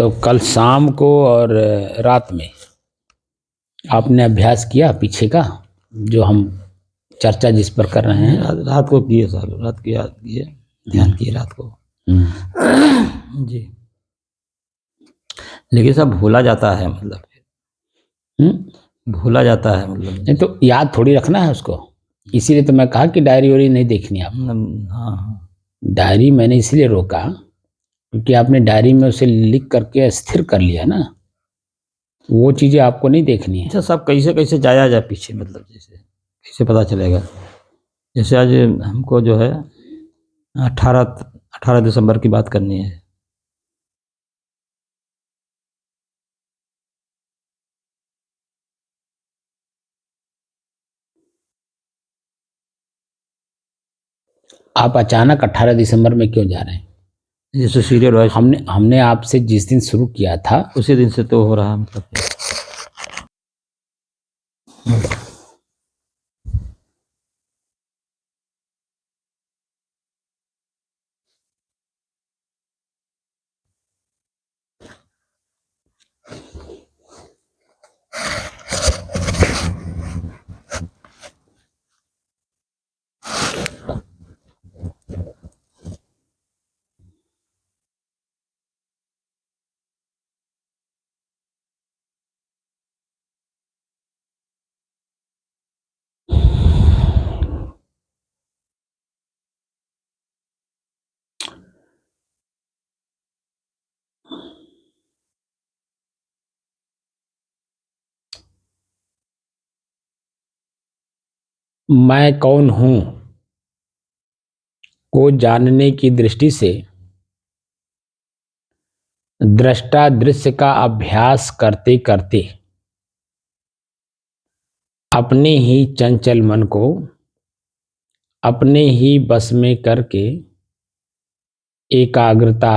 तो कल शाम को और रात में आपने अभ्यास किया पीछे का, जो हम चर्चा जिस पर कर रहे हैं? रात को किए साहब, रात की याद किए, ध्यान किए रात को। जी, लेकिन सब भूला जाता है, मतलब भूला जाता है, मतलब नहीं तो याद थोड़ी रखना है उसको, इसीलिए तो मैं कहा कि डायरी वायरी नहीं देखनी आप। हाँ, डायरी मैंने इसलिए रोका क्योंकि आपने डायरी में उसे लिख करके स्थिर कर लिया ना, वो चीज़ें आपको नहीं देखनी है। अच्छा, सब कैसे कैसे जाया जाए पीछे, मतलब जैसे कैसे पता चलेगा? जैसे आज हमको जो है 18 दिसंबर की बात करनी है। आप अचानक 18 दिसंबर में क्यों जा रहे हैं? जैसे सीरियल वाइज हमने आपसे जिस दिन शुरू किया था उसी दिन से तो हो रहा है, मतलब। मैं कौन हूं को जानने की दृष्टि से दृष्टा दृश्य का अभ्यास करते करते अपने ही चंचल मन को अपने ही बस में करके एकाग्रता,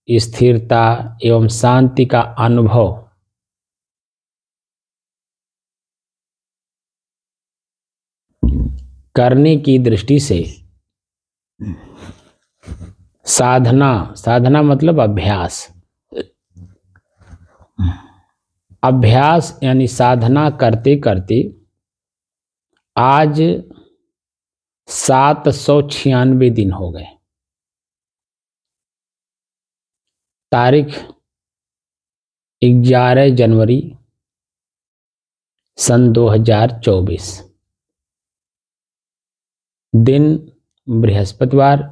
स्थिरता एवं शांति का अनुभव करने की दृष्टि से साधना मतलब अभ्यास, अभ्यास यानी साधना करते करते आज 796 दिन हो गए। तारीख 11 जनवरी सन 2024, दिन बृहस्पतिवार,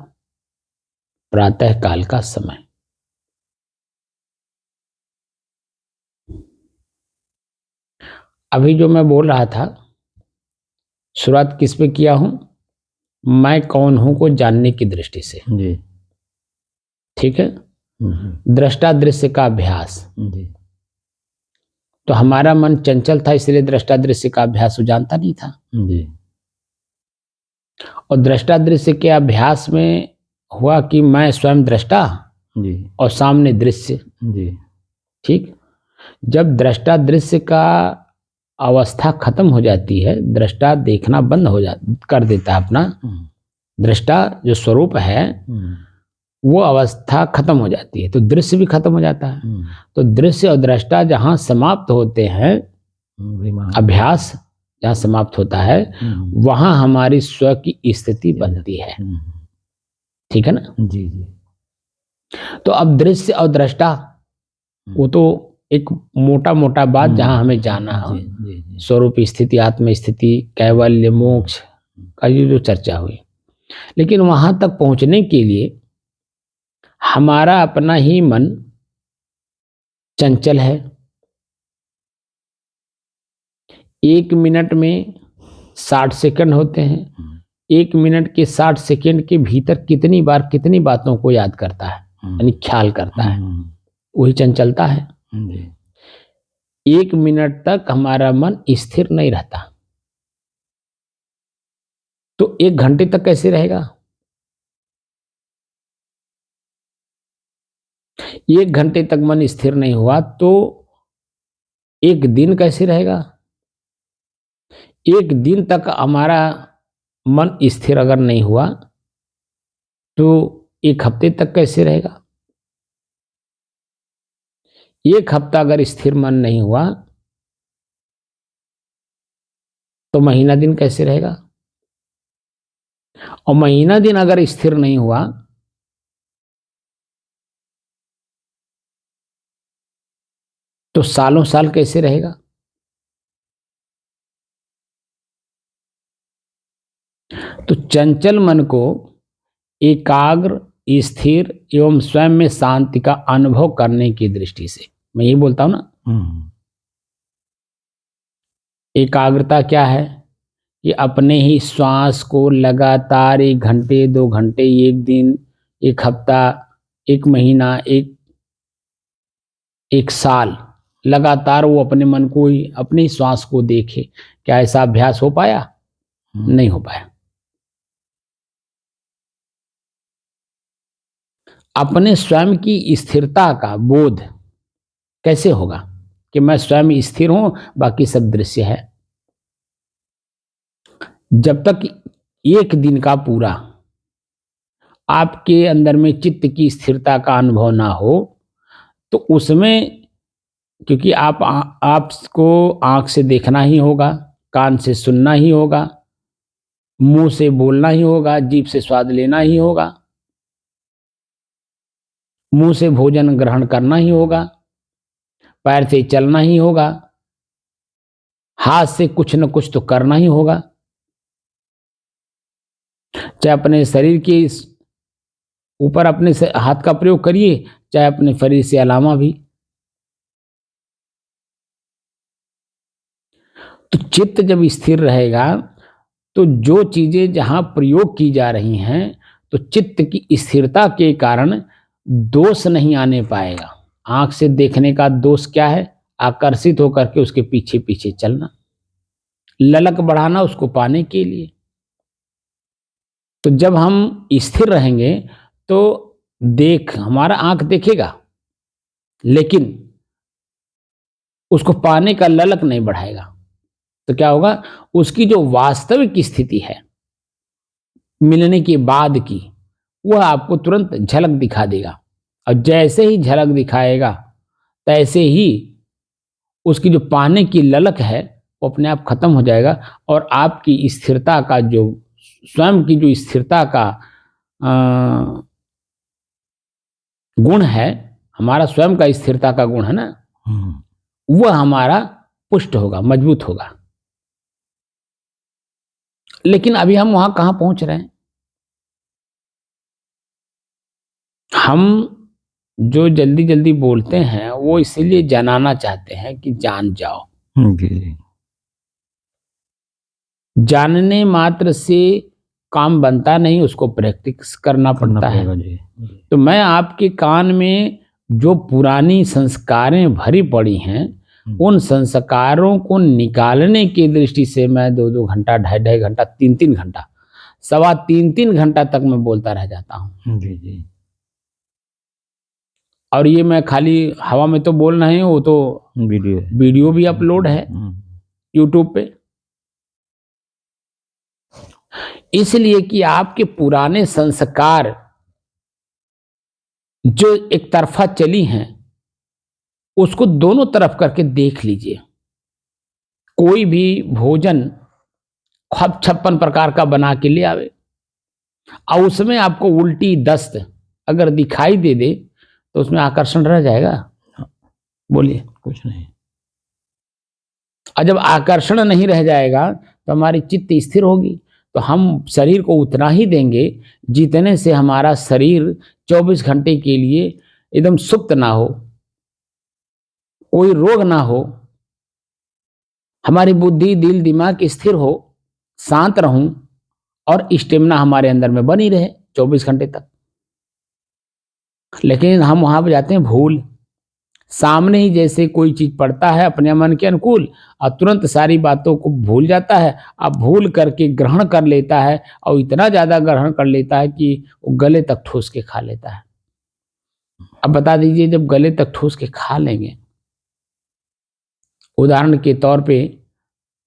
प्रातः काल का समय। अभी जो मैं बोल रहा था, शुरुआत किस पे किया हूं? मैं कौन हूं को जानने की दृष्टि से। जी, ठीक है। दृष्टा दृश्य का अभ्यास। जी, तो हमारा मन चंचल था, इसलिए दृष्टा दृश्य का अभ्यास वो जानता नहीं था। जी, और दृष्टा दृश्य के अभ्यास में हुआ कि मैं स्वयं दृष्टा जी, और सामने दृश्य। जी, ठीक। जब दृष्टा दृश्य का अवस्था खत्म हो जाती है, दृष्टा देखना बंद हो जा कर देता है अपना, दृष्टा जो स्वरूप है वो अवस्था खत्म हो जाती है, तो दृश्य भी खत्म हो जाता है। तो दृश्य और दृष्टा जहां समाप्त होते हैं, अभ्यास जहां समाप्त होता है, वहां हमारी स्व की स्थिति बनती है। ठीक है ना? जी, जी। तो अब दृश्य और दृष्टा वो तो एक मोटा मोटा बात जहां हमें जाना है, स्वरूप स्थिति, आत्म स्थिति, कैवल्य, मोक्ष का ये जो चर्चा हुई, लेकिन वहां तक पहुंचने के लिए हमारा अपना ही मन चंचल है। 1 मिनट में 60 सेकंड होते हैं। 1 मिनट के 60 सेकंड के भीतर कितनी बार कितनी बातों को याद करता है, यानी ख्याल करता है, वही चंचलता है। 1 मिनट तक हमारा मन स्थिर नहीं रहता, तो 1 घंटे तक कैसे रहेगा? 1 घंटे तक मन स्थिर नहीं हुआ तो 1 दिन कैसे रहेगा? 1 दिन तक हमारा मन स्थिर अगर नहीं हुआ तो 1 हफ्ते तक कैसे रहेगा? एक हफ्ता अगर स्थिर मन नहीं हुआ तो महीना दिन कैसे रहेगा? और महीना दिन अगर स्थिर नहीं हुआ तो सालों साल कैसे रहेगा? तो चंचल मन को एकाग्र, स्थिर एवं स्वयं में शांति का अनुभव करने की दृष्टि से, मैं यही बोलता हूं ना, एकाग्रता क्या है कि अपने ही श्वास को लगातार 1 घंटे 2 घंटे, 1 दिन, 1 हफ्ता, 1 महीना, एक साल लगातार वो अपने मन को ही, अपने ही श्वास को देखे। क्या ऐसा अभ्यास हो पाया? नहीं हो पाया। अपने स्वयं की स्थिरता का बोध कैसे होगा कि मैं स्वयं स्थिर हूं, बाकी सब दृश्य है? जब तक एक दिन का पूरा आपके अंदर में चित्त की स्थिरता का अनुभव ना हो, तो उसमें, क्योंकि आपको आंख से देखना ही होगा, कान से सुनना ही होगा, मुंह से बोलना ही होगा, जीभ से स्वाद लेना ही होगा, मुंह से भोजन ग्रहण करना ही होगा, पैर से चलना ही होगा, हाथ से कुछ न कुछ तो करना ही होगा। चाहे अपने शरीर के ऊपर अपने हाथ का प्रयोग करिए, चाहे अपने शरीर से अलावा भी। तो चित्त जब स्थिर रहेगा तो जो चीजें जहां प्रयोग की जा रही हैं, तो चित्त की स्थिरता के कारण दोष नहीं आने पाएगा। आंख से देखने का दोष क्या है? आकर्षित होकर के उसके पीछे पीछे चलना, ललक बढ़ाना उसको पाने के लिए। तो जब हम स्थिर रहेंगे तो हमारा आंख देखेगा, लेकिन उसको पाने का ललक नहीं बढ़ाएगा। तो क्या होगा? उसकी जो वास्तविक स्थिति है मिलने के बाद की, वह आपको तुरंत झलक दिखा देगा। और जैसे ही झलक दिखाएगा, तैसे ही उसकी जो पाने की ललक है वो अपने आप खत्म हो जाएगा, और आपकी स्थिरता का जो, स्वयं की जो स्थिरता का गुण है, हमारा स्वयं का स्थिरता का गुण है ना, वह हमारा पुष्ट होगा, मजबूत होगा। लेकिन अभी हम वहां कहां पहुंच रहे हैं? हम जो जल्दी जल्दी बोलते हैं वो इसीलिए जनाना चाहते हैं कि जान जाओ। जी। जानने मात्र से काम बनता नहीं, उसको प्रैक्टिस करना पड़ता है। जी। तो मैं आपके कान में जो पुरानी संस्कारें भरी पड़ी हैं, उन संस्कारों को निकालने की दृष्टि से मैं 2-2 घंटा, 2.5-2.5 घंटा, 3-3 घंटा, 3.25-3 घंटा तक मैं बोलता रह जाता हूँ। जी जी। और ये मैं खाली हवा में तो बोल रहे हैं, वो तो वीडियो भी अपलोड है यूट्यूब पे। इसलिए कि आपके पुराने संस्कार जो एक तरफा चली हैं, उसको दोनों तरफ करके देख लीजिए। कोई भी भोजन 56 प्रकार का बना के ले आवे, और उसमें आपको उल्टी दस्त अगर दिखाई दे दे, तो उसमें आकर्षण रह जाएगा? बोलिए। कुछ नहीं। और जब आकर्षण नहीं रह जाएगा तो हमारी चित्त स्थिर होगी। तो हम शरीर को उतना ही देंगे जितने से हमारा शरीर 24 घंटे के लिए एकदम सुप्त ना हो, कोई रोग ना हो, हमारी बुद्धि, दिल, दिमाग स्थिर हो, शांत रहूं, और स्टेमिना हमारे अंदर में बनी रहे 24 घंटे तक। लेकिन हम वहां पर जाते हैं भूल। सामने ही जैसे कोई चीज पड़ता है अपने मन के अनुकूल, और तुरंत सारी बातों को भूल जाता है। अब भूल करके ग्रहण कर लेता है, और इतना ज्यादा ग्रहण कर लेता है कि वो गले तक ठूस के खा लेता है। अब बता दीजिए, जब गले तक ठूस के खा लेंगे, उदाहरण के तौर पे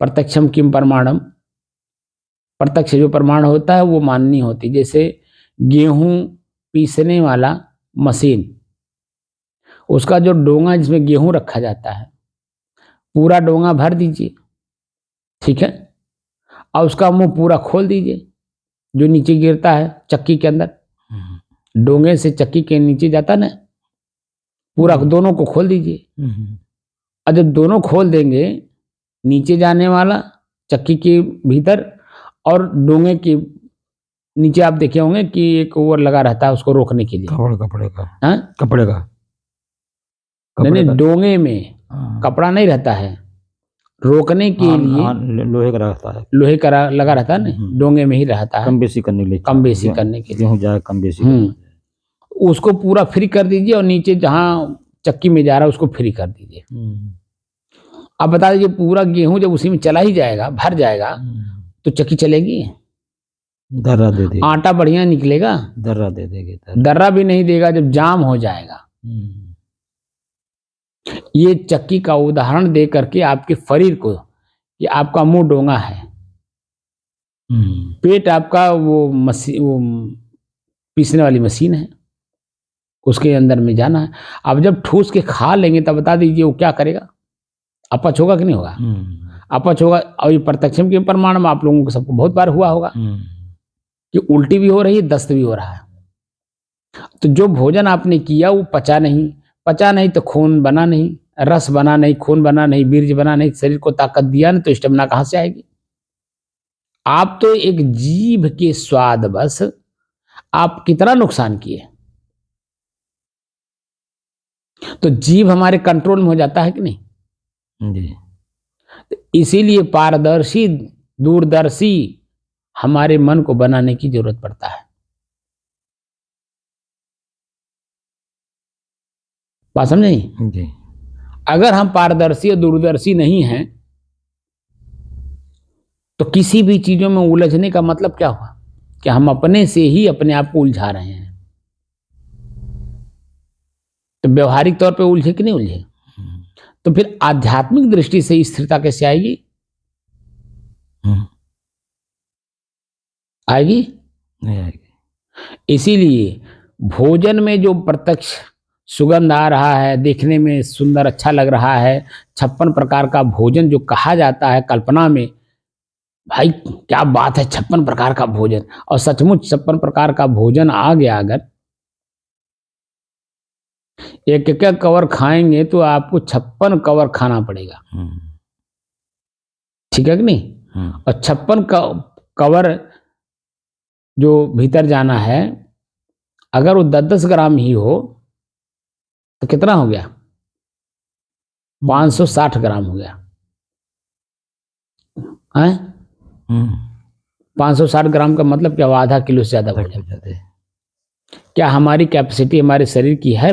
प्रत्यक्षम किम प्रमाणम, प्रत्यक्ष जो प्रमाण होता है वो माननी होती। जैसे गेहूं पीसने वाला मशीन, उसका जो डोंगा जिसमें गेहूं रखा जाता है, पूरा डोंगा भर दीजिए, ठीक है, और उसका मुंह पूरा खोल दीजिए, जो नीचे गिरता है चक्की के अंदर, डोंगे से चक्की के नीचे जाता ना, पूरा दोनों को खोल दीजिए। और जब दोनों खोल देंगे, नीचे जाने वाला चक्की के भीतर और डोंगे के नीचे, आप देखे होंगे कि एक ओवर लगा रहता है उसको रोकने के लिए, कपड़े का, हाँ कपड़े का, नहीं, डोंगे में कपड़ा नहीं रहता है, रोकने के लिए लोहे का रहता है, लोहे का लगा रहता है ना, डोंगे में ही रहता है, कम बेसी करने के लिए, कम बेसी करने के लिए, गेहूं जाए कम बेसी उसको पूरा फ्री कर दीजिए और नीचे जहां चक्की में जा रहा है उसको फ्री कर दीजिए। अब बता दीजिए, पूरा गेहूं जब उसी में चला ही जाएगा, भर जाएगा, तो चक्की चलेगी? दर्रा दे देगी, आटा बढ़िया निकलेगा? दर्रा दे देगी, दर्रा भी नहीं देगा, जब जाम हो जाएगा। ये चक्की का उदाहरण दे करके आपके शरीर को, कि आपका मुंह डोंगा है, पेट आपका वो पीसने वाली मशीन है, उसके अंदर में जाना है। अब जब ठूस के खा लेंगे तब बता दीजिए वो क्या करेगा? अपच होगा कि नहीं होगा? अपच होगा। और ये प्रत्यक्ष के प्रमाण में आप लोगों को सबको बहुत बार हुआ होगा कि उल्टी भी हो रही है, दस्त भी हो रहा है। तो जो भोजन आपने किया वो पचा नहीं तो खून बना नहीं, रस बना नहीं, खून बना नहीं, बीर्ज बना नहीं, शरीर को ताकत दिया नहीं, तो स्टेमिना कहां से आएगी? आप तो एक जीभ के स्वाद बस आप कितना नुकसान किए। तो जीभ हमारे कंट्रोल में हो जाता है कि नहीं जी। तो इसीलिए पारदर्शी दूरदर्शी हमारे मन को बनाने की जरूरत पड़ता है। बात समझ नहीं जी। अगर हम पारदर्शी और दूरदर्शी नहीं हैं तो किसी भी चीजों में उलझने का मतलब क्या हुआ कि हम अपने से ही अपने आप को उलझा रहे हैं। तो व्यवहारिक तौर पे उलझे कि नहीं उलझे? तो फिर आध्यात्मिक दृष्टि से स्थिरता कैसे आएगी? आएगी नहीं आएगी। इसीलिए भोजन में जो प्रत्यक्ष सुगंध आ रहा है, देखने में सुंदर अच्छा लग रहा है, 56 प्रकार का भोजन जो कहा जाता है कल्पना में, भाई क्या बात है, 56 प्रकार का भोजन, और सचमुच 56 प्रकार का भोजन आ गया। अगर एक एक कवर खाएंगे तो आपको 56 कवर खाना पड़ेगा, ठीक है कि नहीं? और 56 कवर जो भीतर जाना है, अगर वो 10-10 ग्राम ही हो तो कितना हो गया? 560 ग्राम हो गया है। 560 ग्राम का मतलब क्या हुआ? आधा किलो से ज्यादा भोजन। क्या हमारी कैपेसिटी हमारे शरीर की है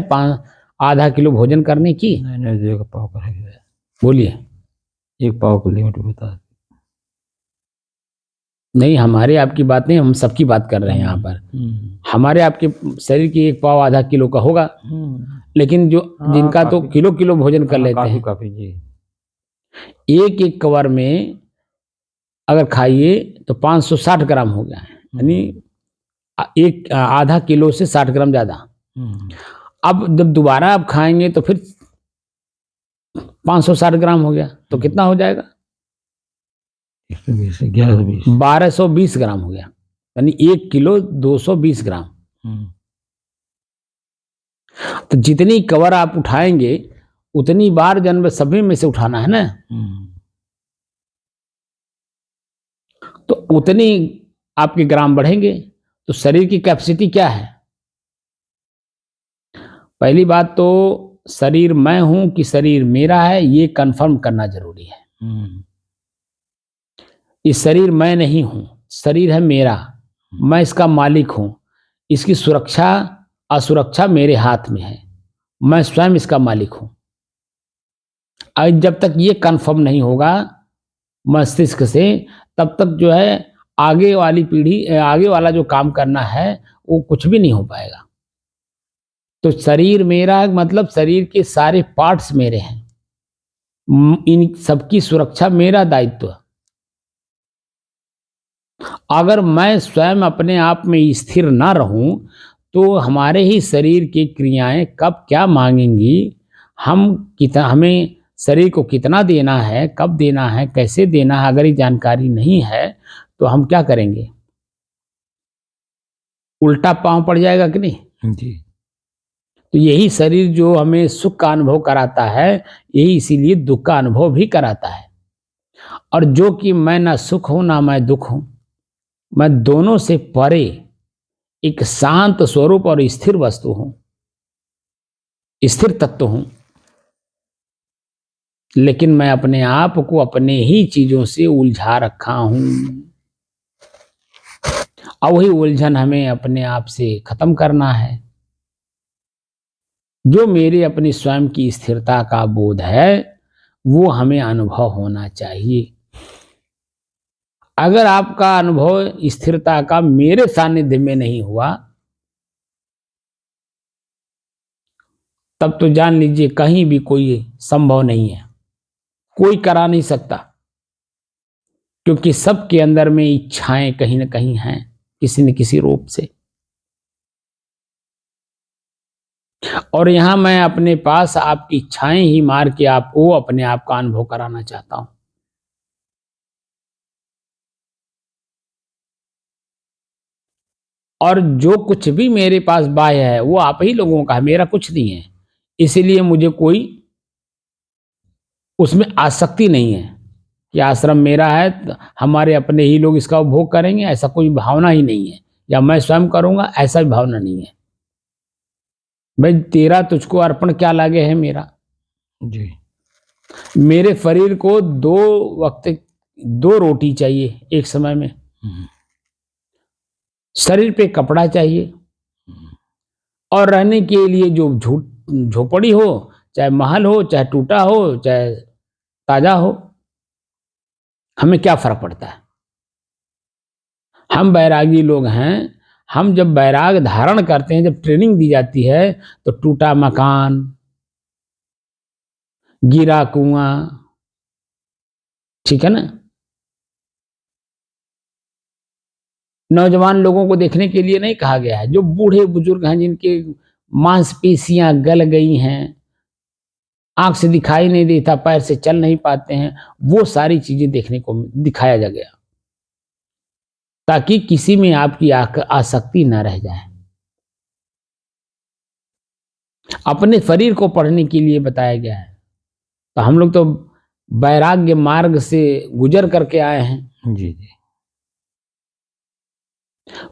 आधा किलो भोजन करने की? नहीं, एक पाव करेगा। बोलिए। एक पाव को लिमिट बता नहीं, हमारे आपकी बात नहीं, हम सबकी बात कर रहे हैं यहाँ पर। हमारे आपके शरीर की एक पाव आधा किलो का होगा, लेकिन जो जिनका तो किलो किलो भोजन कर लेते हैं, काफी जी। एक एक कवर में अगर खाइए तो 560 ग्राम हो गया है, यानी एक आधा किलो से 60 ग्राम ज्यादा। अब जब दोबारा आप खाएंगे तो फिर 560 ग्राम हो गया, तो कितना हो जाएगा? 1220 ग्राम हो गया, यानी 1 किलो 220 ग्राम। तो जितनी कवर आप उठाएंगे उतनी बार जन्म सभी में से उठाना है ना, तो उतनी आपके ग्राम बढ़ेंगे। तो शरीर की कैपेसिटी क्या है? पहली बात तो शरीर मैं हूं कि शरीर मेरा है, ये कंफर्म करना जरूरी है। इस शरीर मैं नहीं हूं, शरीर है मेरा, मैं इसका मालिक हूं, इसकी सुरक्षा असुरक्षा मेरे हाथ में है, मैं स्वयं इसका मालिक हूं। आज जब तक ये कंफर्म नहीं होगा मस्तिष्क से, तब तक जो है आगे वाली पीढ़ी, आगे वाला जो काम करना है वो कुछ भी नहीं हो पाएगा। तो शरीर मेरा मतलब शरीर के सारे पार्ट्स मेरे हैं, इन सबकी सुरक्षा मेरा दायित्व है। अगर मैं स्वयं अपने आप में स्थिर ना रहूं तो हमारे ही शरीर की क्रियाएं कब क्या मांगेंगी, हमें शरीर को कितना देना है, कब देना है, कैसे देना है, अगर ये जानकारी नहीं है तो हम क्या करेंगे? उल्टा पांव पड़ जाएगा कि नहीं? जी। तो यही शरीर जो हमें सुख का अनुभव कराता है, यही इसीलिए दुख का अनुभव भी कराता है। और जो कि मैं ना सुख हूं ना मैं दुख हूं, मैं दोनों से परे एक शांत स्वरूप और स्थिर वस्तु हूं, स्थिर तत्व हूं। लेकिन मैं अपने आप को अपने ही चीजों से उलझा रखा हूं, और वही उलझन हमें अपने आप से खत्म करना है। जो मेरे अपनी स्वयं की स्थिरता का बोध है, वो हमें अनुभव होना चाहिए। अगर आपका अनुभव स्थिरता का मेरे सानिध्य में नहीं हुआ, तब तो जान लीजिए कहीं भी कोई संभव नहीं है, कोई करा नहीं सकता। क्योंकि सबके अंदर में इच्छाएं कहीं ना कहीं हैं, किसी न किसी रूप से। और यहां मैं अपने पास आपकी इच्छाएं ही मार के आपको अपने आप का अनुभव कराना चाहता हूं। और जो कुछ भी मेरे पास बाह्य है वो आप ही लोगों का है, मेरा कुछ नहीं है। इसीलिए मुझे कोई उसमें आसक्ति नहीं है कि आश्रम मेरा है तो हमारे अपने ही लोग इसका उपभोग करेंगे, ऐसा कोई भावना ही नहीं है। या मैं स्वयं करूंगा, ऐसा भी भावना नहीं है। भाई तेरा तुझको अर्पण क्या लागे है मेरा। जी। मेरे शरीर को 2 वक्त 2 रोटी चाहिए एक समय में, शरीर पे कपड़ा चाहिए, और रहने के लिए जो झोपड़ी हो, चाहे महल हो, चाहे टूटा हो, चाहे ताजा हो, हमें क्या फर्क पड़ता है। हम बैरागी लोग हैं। हम जब बैराग धारण करते हैं, जब ट्रेनिंग दी जाती है, तो टूटा मकान, गिरा कुआं, ठीक है ना, नौजवान लोगों को देखने के लिए नहीं कहा गया है। जो बूढ़े बुजुर्ग हैं, जिनके मांसपेशियां गल गई हैं, आंख से दिखाई नहीं देता, पैर से चल नहीं पाते हैं, वो सारी चीजें देखने को दिखाया जा गया, ताकि किसी में आपकी आसक्ति न रह जाए। अपने शरीर को पढ़ने के लिए बताया गया है। तो हम लोग तो वैराग्य मार्ग से गुजर करके आए हैं। जी। जी।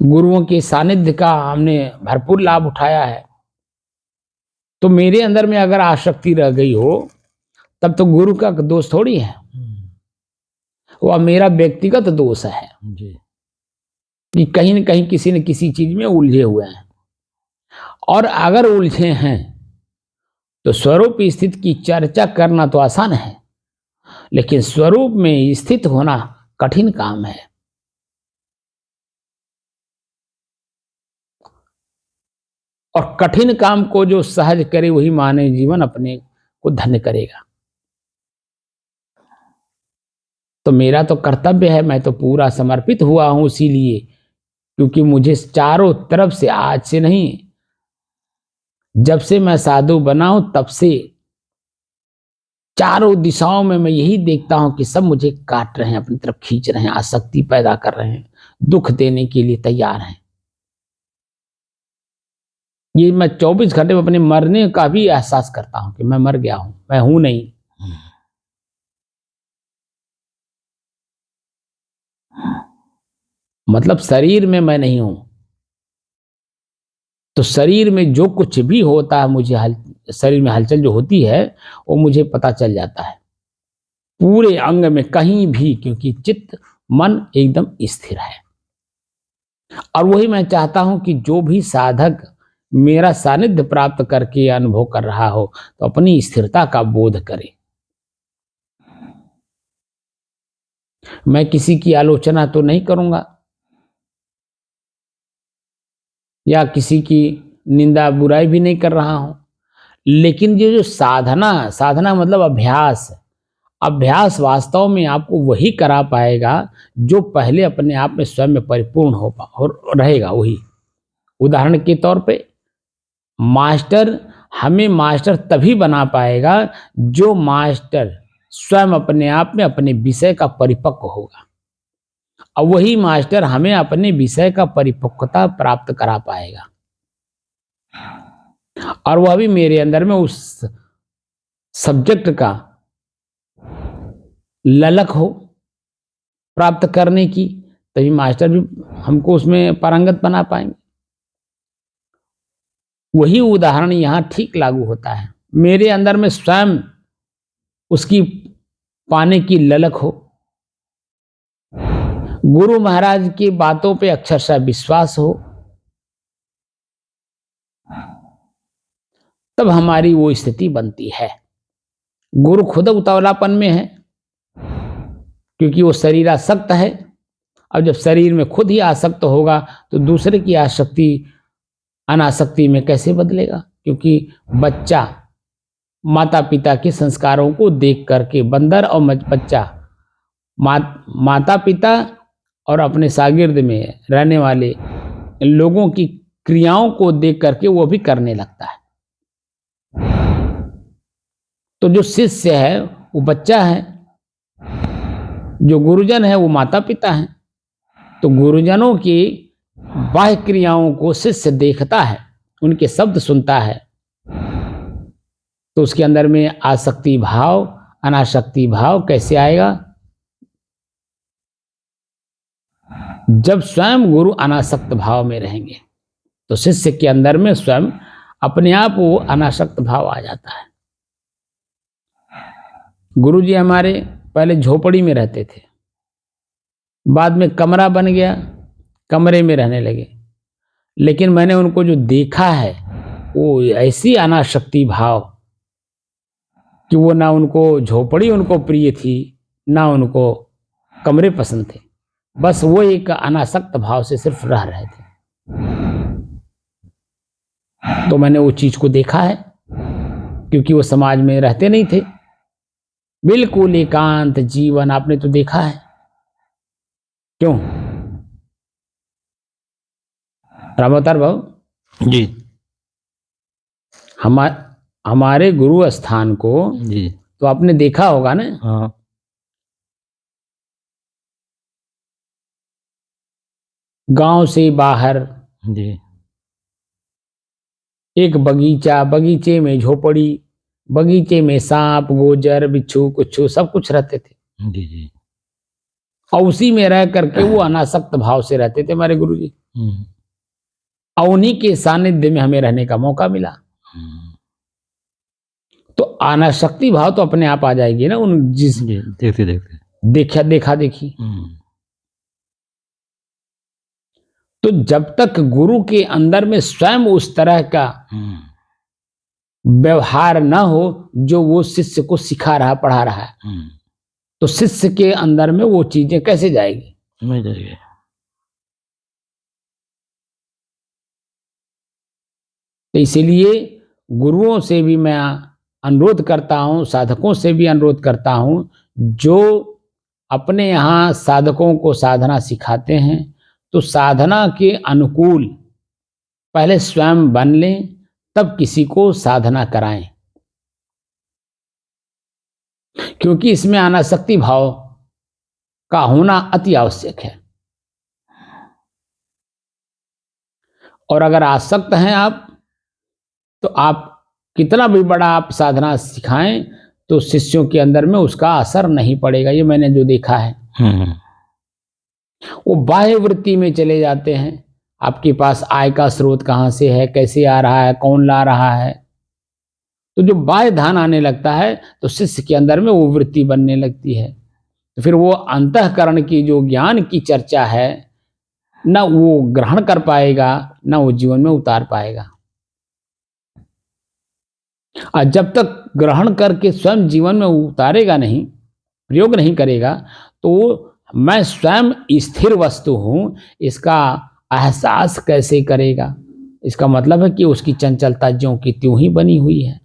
गुरुओं के सानिध्य का हमने भरपूर लाभ उठाया है। तो मेरे अंदर में अगर आसक्ति रह गई हो, तब तो गुरु का दोष थोड़ी है, वह मेरा व्यक्तिगत दोष है जी। कि कहीं न कहीं किसी न किसी चीज में उलझे हुए हैं। और अगर उलझे हैं तो स्वरूप स्थित की चर्चा करना तो आसान है, लेकिन स्वरूप में स्थित होना कठिन काम है। और कठिन काम को जो सहज करे, वही मानव जीवन अपने को धन्य करेगा। तो मेरा तो कर्तव्य है, मैं तो पूरा समर्पित हुआ हूं इसीलिए, क्योंकि मुझे चारों तरफ से, आज से नहीं, जब से मैं साधु बना हूं तब से चारों दिशाओं में मैं यही देखता हूं कि सब मुझे काट रहे हैं, अपनी तरफ खींच रहे हैं, आसक्ति पैदा कर रहे हैं, दुख देने के लिए तैयार हैं। ये मैं 24 घंटे में अपने मरने का भी एहसास करता हूं कि मैं मर गया हूं, मैं हूं नहीं। मतलब शरीर में मैं नहीं हूं। तो शरीर में जो कुछ भी होता है, मुझे शरीर में हलचल जो होती है, वो मुझे पता चल जाता है पूरे अंग में, कहीं भी, क्योंकि चित्त मन एकदम स्थिर है। और वही मैं चाहता हूं कि जो भी साधक मेरा सानिध्य प्राप्त करके अनुभव कर रहा हो, तो अपनी स्थिरता का बोध करे। मैं किसी की आलोचना तो नहीं करूंगा, या किसी की निंदा बुराई भी नहीं कर रहा हूं, लेकिन ये जो साधना, साधना मतलब अभ्यास, अभ्यास वास्तव में आपको वही करा पाएगा जो पहले अपने आप में स्वयं में परिपूर्ण हो रहेगा वही। उदाहरण के तौर पे मास्टर हमें मास्टर तभी बना पाएगा जो मास्टर स्वयं अपने आप में अपने विषय का परिपक्व होगा, और वही मास्टर हमें अपने विषय का परिपक्वता प्राप्त करा पाएगा, और वह भी मेरे अंदर में उस सब्जेक्ट का ललक हो प्राप्त करने की, तभी मास्टर भी हमको उसमें पारंगत बना पाएंगे। वही उदाहरण यहाँ ठीक लागू होता है। मेरे अंदर में स्वयं उसकी पाने की ललक हो, गुरु महाराज की बातों पे अक्षरशः विश्वास हो, तब हमारी वो स्थिति बनती है। गुरु खुद उतावलापन में है, क्योंकि वो शरीर आसक्त है। अब जब शरीर में खुद ही आसक्त होगा तो दूसरे की आसक्ति अनासक्ति में कैसे बदलेगा? क्योंकि बच्चा माता पिता के संस्कारों को देख करके, बंदर और बच्चा माता पिता और अपने शागिर्द में रहने वाले लोगों की क्रियाओं को देख करके वो भी करने लगता है। तो जो शिष्य है वो बच्चा है, जो गुरुजन है वो माता पिता है। तो गुरुजनों की बाह्य क्रियाओं को शिष्य देखता है, उनके शब्द सुनता है, तो उसके अंदर में आसक्ति भाव अनासक्ति भाव कैसे आएगा? जब स्वयं गुरु अनासक्त भाव में रहेंगे तो शिष्य के अंदर में स्वयं अपने आप वो अनासक्त भाव आ जाता है। गुरु जी हमारे पहले झोपड़ी में रहते थे, बाद में कमरा बन गया, कमरे में रहने लगे, लेकिन मैंने उनको जो देखा है वो ऐसी अनासक्ति भाव कि वो ना उनको झोपड़ी उनको प्रिय थी, ना उनको कमरे पसंद थे, बस वो एक अनासक्त भाव से सिर्फ रह रहे थे। तो मैंने वो चीज को देखा है, क्योंकि वो समाज में रहते नहीं थे, बिल्कुल एकांत जीवन आपने तो देखा है। क्यों रामोतार भाव जी, हमारे गुरु स्थान को जी, तो आपने देखा होगा ना। हाँ, गांव से बाहर जी, एक बगीचा, बगीचे में झोपड़ी, बगीचे में सांप गोजर बिच्छू कुच्छू सब कुछ रहते थे, जी, जी, और उसी में रह करके वो अनासक्त भाव से रहते थे हमारे गुरु जी, और उन्हीं के सानिध्य में हमें रहने का मौका मिला। तो अनासक्ति भाव तो अपने आप आ जाएगी ना, उन जिस देखते देखते देखा देखी। तो जब तक गुरु के अंदर में स्वयं उस तरह का व्यवहार न हो जो वो शिष्य को सिखा रहा पढ़ा रहा है, तो शिष्य के अंदर में वो चीजें कैसे जाएगी? नहीं जाएगी। तो इसीलिए गुरुओं से भी मैं अनुरोध करता हूँ, साधकों से भी अनुरोध करता हूँ, जो अपने यहाँ साधकों को साधना सिखाते हैं तो साधना के अनुकूल पहले स्वयं बन लें, तब किसी को साधना कराएं, क्योंकि इसमें अनासक्ति भाव का होना अति आवश्यक है। और अगर आसक्त हैं आप, तो आप कितना भी बड़ा आप साधना सिखाएं तो शिष्यों के अंदर में उसका असर नहीं पड़ेगा। ये मैंने जो देखा है, वो बाह्य वृत्ति में चले जाते हैं। आपके पास आय का स्रोत कहाँ से है, कैसे आ रहा है, कौन ला रहा है, तो जो बाह्य ध्यान आने लगता है तो शिष्य के अंदर में वो वृत्ति बनने लगती है। तो फिर वो अंतःकरण की जो ज्ञान की चर्चा है ना वो ग्रहण कर पाएगा, ना वो जीवन में उतार पाएगा। और जब तक ग्रहण करके स्वयं जीवन में उतारेगा नहीं, प्रयोग नहीं करेगा, तो मैं स्वयं स्थिर वस्तु हूं इसका एहसास कैसे करेगा? इसका मतलब है कि उसकी चंचलता ज्यों की त्यों ही बनी हुई है,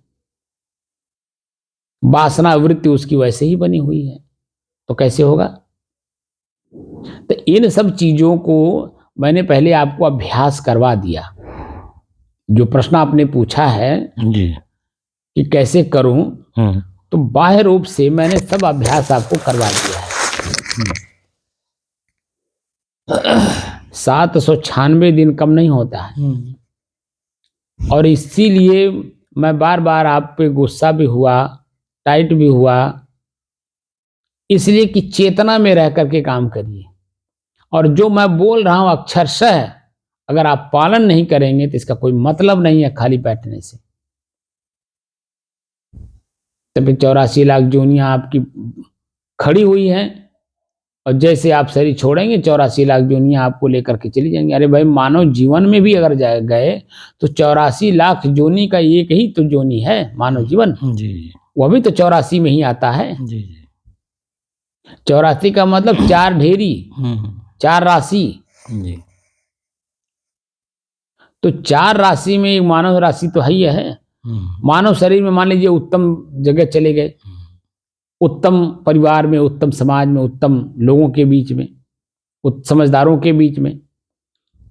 वासना वृत्ति उसकी वैसे ही बनी हुई है, तो कैसे होगा? तो इन सब चीजों को मैंने पहले आपको अभ्यास करवा दिया जो प्रश्न आपने पूछा है जी। कि कैसे करूं, तो बाह्य रूप से मैंने सब अभ्यास आपको करवा दिया है। 796 दिन कम नहीं होता है। और इसीलिए मैं बार बार आप पे गुस्सा भी हुआ, टाइट भी हुआ, इसलिए कि चेतना में रह करके काम करिए। और जो मैं बोल रहा हूं अक्षरशः अगर आप पालन नहीं करेंगे तो इसका कोई मतलब नहीं है खाली बैठने से। तभी 84 लाख जोनियां आपकी खड़ी हुई हैं, और जैसे आप शरीर छोड़ेंगे 84 लाख जोनियां आपको लेकर के चली जाएंगी। अरे भाई, मानव जीवन में भी अगर गए तो 84 लाख जोनी का एक ही तो जोनी है मानव जीवन। जी। वह भी तो 84 में ही आता है। जी। 84 का मतलब 4 ढेरी, 4 राशि। जी। तो 4 राशि में एक मानव राशि तो है ही है। मानव शरीर में मान लीजिए उत्तम जगह चले गए, उत्तम परिवार में, उत्तम समाज में, उत्तम लोगों के बीच में, समझदारों के बीच में,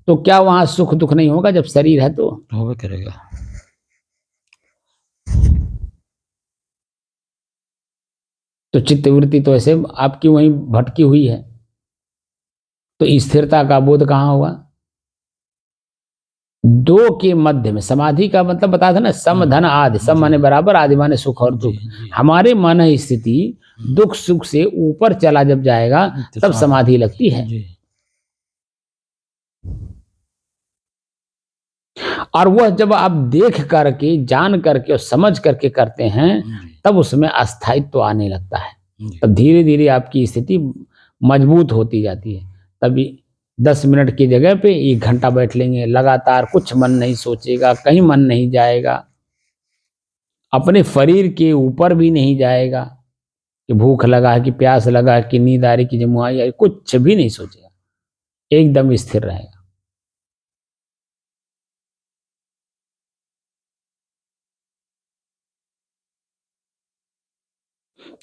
तो क्या वहां सुख दुख नहीं होगा? जब शरीर है तो होगा करेगा। तो चित्तवृत्ति तो ऐसे आपकी वहीं भटकी हुई है। तो स्थिरता का बोध कहाँ हुआ? दो के मध्य में। समाधि का मतलब बताया था ना, सम धन आदि। सम माने बराबर, आदि माने सुख और दुख। हमारे मन स्थिति दुख सुख से ऊपर चला जब जाएगा तब समाधि लगती है। और वह जब आप देख करके, जान करके और समझ करके करते हैं तब उसमें अस्थायित्व आने लगता है। तब धीरे धीरे आपकी स्थिति मजबूत होती जाती है। तभी 10 मिनट की जगह पे 1 घंटा बैठ लेंगे लगातार, कुछ मन नहीं सोचेगा, कहीं मन नहीं जाएगा, अपने शरीर के ऊपर भी नहीं जाएगा कि भूख लगा है, कि प्यास लगा है, कि नींद आ रही, कि जमुआ आई, कुछ भी नहीं सोचेगा, एकदम स्थिर रहेगा।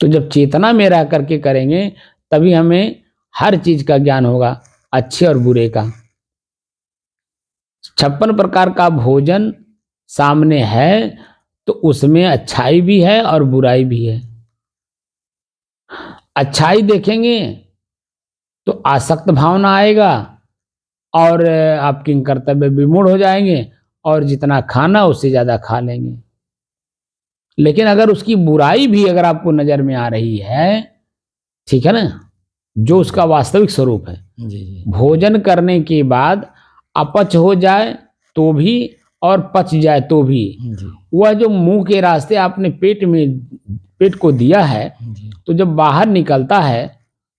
तो जब चेतना में रह करके करेंगे तभी हमें हर चीज का ज्ञान होगा, अच्छे और बुरे का। 56 प्रकार का भोजन सामने है तो उसमें अच्छाई भी है और बुराई भी है। अच्छाई देखेंगे तो आसक्त भावना आएगा और आप किंग कर्तव्य विमूढ़ हो जाएंगे, और जितना खाना उससे ज्यादा खा लेंगे। लेकिन अगर उसकी बुराई भी अगर आपको नजर में आ रही है, ठीक है ना, जो उसका वास्तविक स्वरूप है, भोजन करने के बाद अपच हो जाए तो भी और पच जाए तो भी, वह जो मुंह के रास्ते आपने पेट को दिया है, तो जब बाहर निकलता है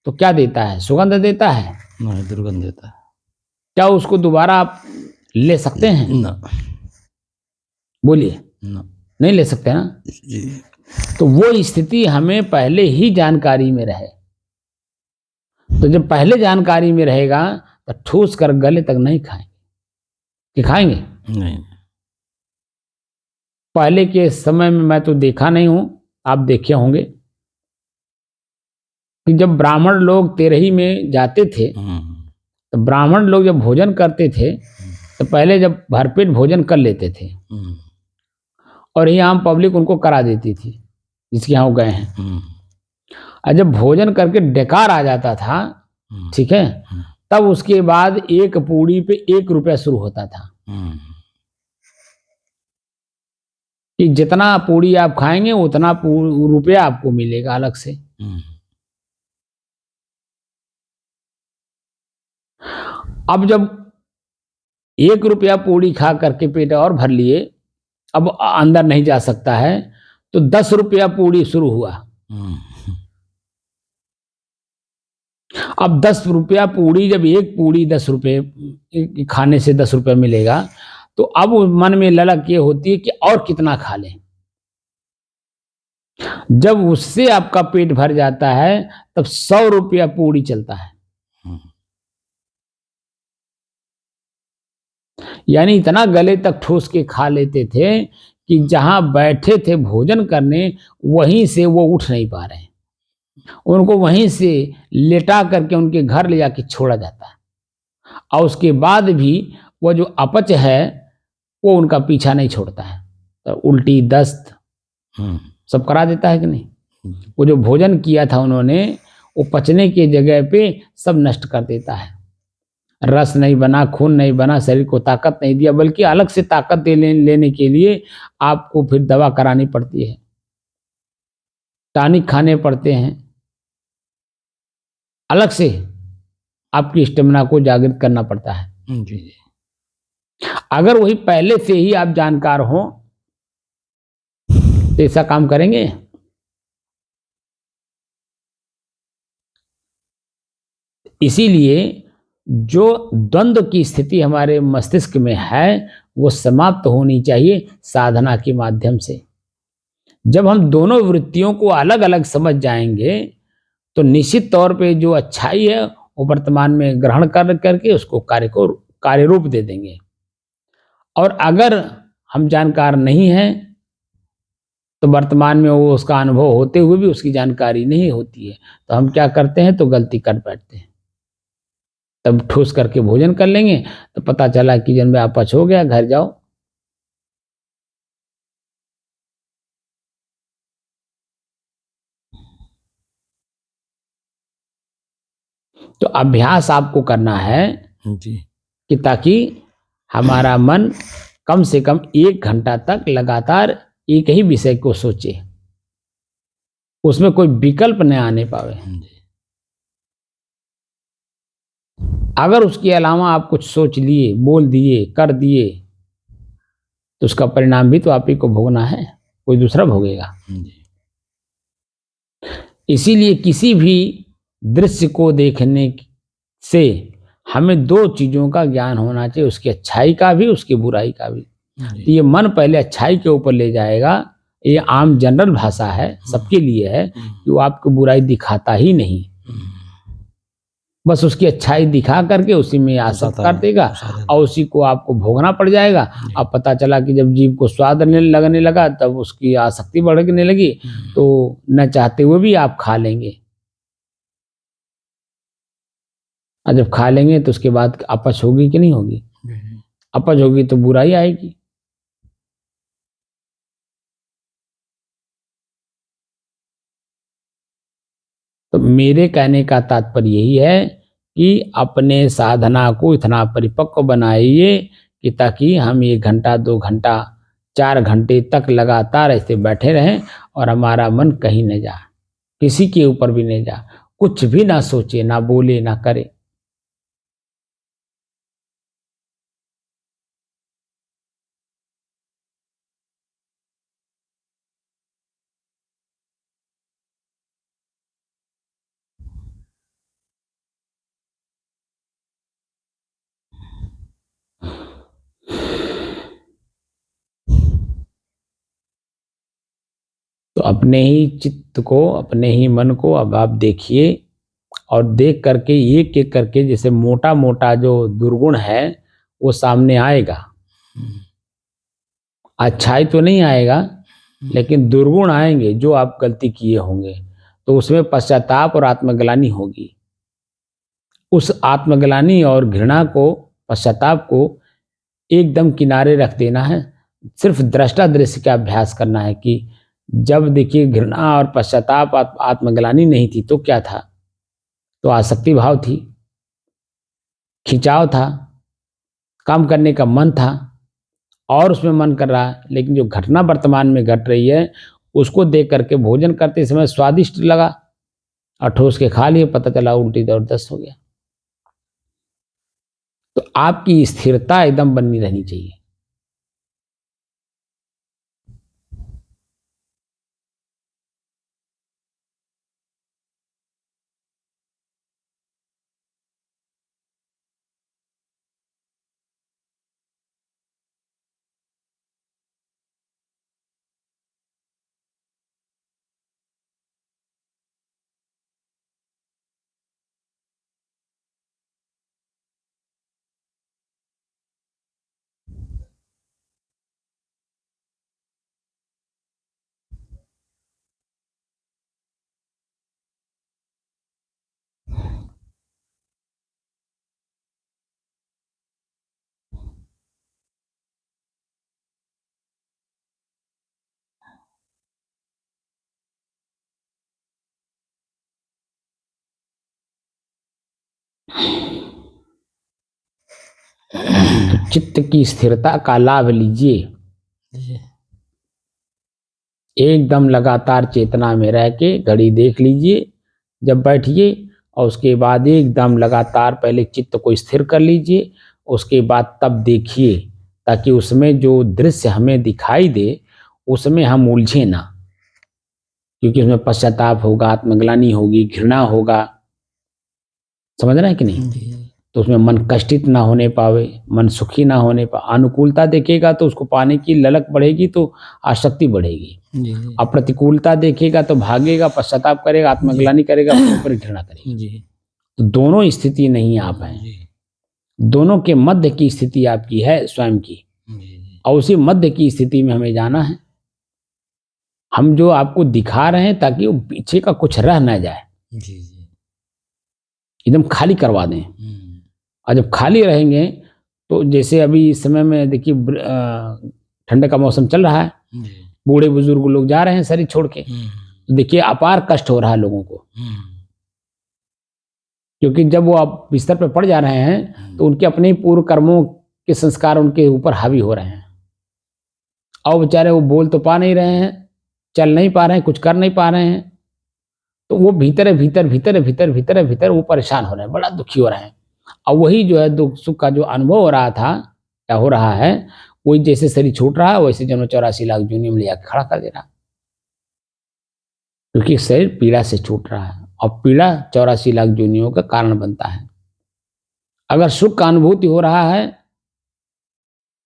तो क्या देता है? सुगंध देता है? नहीं, दुर्गंध देता है। क्या उसको दोबारा आप ले सकते हैं? ना। बोलिए। ना। नहीं ले सकते ना। जी। तो वो स्थिति हमें पहले ही जानकारी में रहे। तो जब पहले जानकारी में रहेगा तो ठूस कर गले तक नहीं खाएंगे। कि खाएंगे? नहीं। पहले के समय में मैं तो देखा नहीं हूं, आप देखे होंगे कि जब ब्राह्मण लोग तेरही में जाते थे तो ब्राह्मण लोग जब भोजन करते थे तो पहले जब भरपेट भोजन कर लेते थे और यहाँ आम पब्लिक उनको करा देती थी जिसके यहाँ वो गए हैं। और जब भोजन करके डकार आ जाता था, ठीक है, तब उसके बाद एक पूड़ी पे 1 रुपया शुरू होता था कि जितना पूड़ी आप खाएंगे उतना रुपया आपको मिलेगा अलग से। अब जब 1 रुपया पूड़ी खा करके पेट और भर लिए, अब अंदर नहीं जा सकता है, तो 10 रुपया पूड़ी शुरू हुआ। अब 10 रुपया पूड़ी, जब एक पूड़ी 10 रुपये खाने से 10 रुपया मिलेगा, तो अब मन में ललक ये होती है कि और कितना खा लें। जब उससे आपका पेट भर जाता है तब 100 रुपया पूड़ी चलता है। यानी इतना गले तक ठूस के खा लेते थे कि जहां बैठे थे भोजन करने वहीं से वो उठ नहीं पा रहे, उनको वहीं से लेटा करके उनके घर ले जाके छोड़ा जाता है। और उसके बाद भी वो जो अपच है वो उनका पीछा नहीं छोड़ता है। तो उल्टी, दस्त सब करा देता है कि नहीं। वो जो भोजन किया था उन्होंने, वो पचने की जगह पे सब नष्ट कर देता है। रस नहीं बना, खून नहीं बना, शरीर को ताकत नहीं दिया, बल्कि अलग से ताकत लेने के लिए आपको फिर दवा करानी पड़ती है, टॉनिक खाने पड़ते हैं, अलग से आपकी स्टेमिना को जागृत करना पड़ता है। जी जी। अगर वही पहले से ही आप जानकार हो तो ऐसा काम करेंगे। इसीलिए जो द्वंद्व की स्थिति हमारे मस्तिष्क में है वो समाप्त होनी चाहिए साधना के माध्यम से। जब हम दोनों वृत्तियों को अलग अलग समझ जाएंगे तो निश्चित तौर पे जो अच्छाई है वो वर्तमान में ग्रहण कर करके उसको कार्य रूप दे देंगे। और अगर हम जानकार नहीं हैं तो वर्तमान में वो उसका अनुभव होते हुए भी उसकी जानकारी नहीं होती है, तो हम क्या करते हैं, तो गलती कर बैठते हैं। तब ठूस करके भोजन कर लेंगे तो पता चला कि जन्म में अपच हो गया, घर जाओ। तो अभ्यास आपको करना है जी कि ताकि हमारा मन कम से कम 1 घंटा तक लगातार एक ही विषय को सोचे, उसमें कोई विकल्प न आने पावे। जी। अगर उसके अलावा आप कुछ सोच लिए, बोल दिए, कर दिए तो उसका परिणाम भी तो आप ही को भोगना है, कोई दूसरा भोगेगा। जी इसीलिए किसी भी दृश्य को देखने से हमें 2 चीज़ों का ज्ञान होना चाहिए, उसकी अच्छाई का भी, उसकी बुराई का भी। तो ये मन पहले अच्छाई के ऊपर ले जाएगा। ये आम जनरल भाषा है, सबके लिए है कि वो आपको बुराई दिखाता ही नहीं, बस उसकी अच्छाई दिखा करके उसी में आसक्त कर देगा और उसी को आपको भोगना पड़ जाएगा। अब पता चला कि जब जीव को स्वाद लगने लगा तब उसकी आसक्ति बढ़ने लगी, तो न चाहते हुए भी आप खा लेंगे। और जब खा लेंगे तो उसके बाद अपच होगी कि नहीं होगी? अपच होगी तो बुराई आएगी। तो मेरे कहने का तात्पर्य यही है कि अपने साधना को इतना परिपक्व बनाइए कि ताकि हम 1 घंटा, 2 घंटा, 4 घंटे तक लगातार ऐसे बैठे रहें और हमारा मन कहीं न जा, किसी के ऊपर भी नहीं जा, कुछ भी ना सोचे, ना बोले, ना करे। तो अपने ही चित्त को, अपने ही मन को अब आप देखिए और देख करके एक एक करके जैसे मोटा मोटा जो दुर्गुण है वो सामने आएगा। अच्छाई तो नहीं आएगा लेकिन दुर्गुण आएंगे जो आप गलती किए होंगे, तो उसमें पश्चाताप और आत्मग्लानि होगी। उस आत्मग्लानि और घृणा को, पश्चाताप को एकदम किनारे रख देना है। सिर्फ दृष्टा दृश्य का अभ्यास करना है कि जब देखिए घृणा और पश्चाताप, आत्मग्लानि नहीं थी तो क्या था, तो आसक्ति भाव थी, खिंचाव था, काम करने का मन था और उसमें मन कर रहा है। लेकिन जो घटना वर्तमान में घट रही है उसको देख करके भोजन करते समय स्वादिष्ट लगा और ठोस के खा लिए, पता चला उल्टी और दस्त हो गया। तो आपकी स्थिरता एकदम बनी रहनी चाहिए। तो चित्त की स्थिरता का लाभ लीजिए। जी एकदम लगातार चेतना में रह के घड़ी देख लीजिए जब बैठिए, और उसके बाद एकदम लगातार पहले चित्त को स्थिर कर लीजिए, उसके बाद तब देखिए, ताकि उसमें जो दृश्य हमें दिखाई दे उसमें हम उलझे ना, क्योंकि उसमें पश्चाताप होगा, आत्मग्लानि होगी, घृणा होगा, समझ रहे हैं कि नहीं। जी तो उसमें मन कष्टित ना होने पावे, मन सुखी ना होने पावे। अनुकूलता देखेगा तो उसको पाने की ललक बढ़ेगी, तो आसक्ति बढ़ेगी। जी और प्रतिकूलता देखेगा तो भागेगा, पश्चाताप करेगा, आत्मग्लानि करेगा, अपने ऊपर घृणा करेगा। जी तो दोनों स्थिति नहीं आप हैं, जी दोनों के मध्य की स्थिति आपकी है स्वयं की, जी और उसी मध्य की स्थिति में हमें जाना है। हम जो आपको दिखा रहे हैं ताकि वो पीछे का कुछ रह ना जाए, जी जी एकदम खाली करवा दें। और जब खाली रहेंगे तो जैसे अभी इस समय में देखिए ठंड का मौसम चल रहा है, जी बूढ़े बुजुर्ग लोग जा रहे हैं शरीर छोड़ के, तो देखिए अपार कष्ट हो रहा है लोगों को, क्योंकि जब वो आप बिस्तर पर पड़ जा रहे हैं तो उनके अपने ही पूर्व कर्मों के संस्कार उनके ऊपर हावी हो रहे हैं, और बेचारे वो बोल तो पा नहीं रहे हैं, चल नहीं पा रहे हैं, कुछ कर नहीं पा रहे हैं, तो वो भीतर भीतर भीतर भीतर भीतर भीतर वो परेशान हो रहे हैं, बड़ा दुखी हो रहे हैं। और वही जो है दुख सुख का जो अनुभव हो रहा था या हो रहा है, वही जैसे शरीर छूट रहा है वैसे जन्म 84 लाख जूनियों में ले आकर खड़ा कर दे रहा है, क्योंकि शरीर पीड़ा से छूट रहा है, और पीड़ा 84 लाख जूनियों का कारण बनता है। अगर सुख का अनुभूति हो रहा है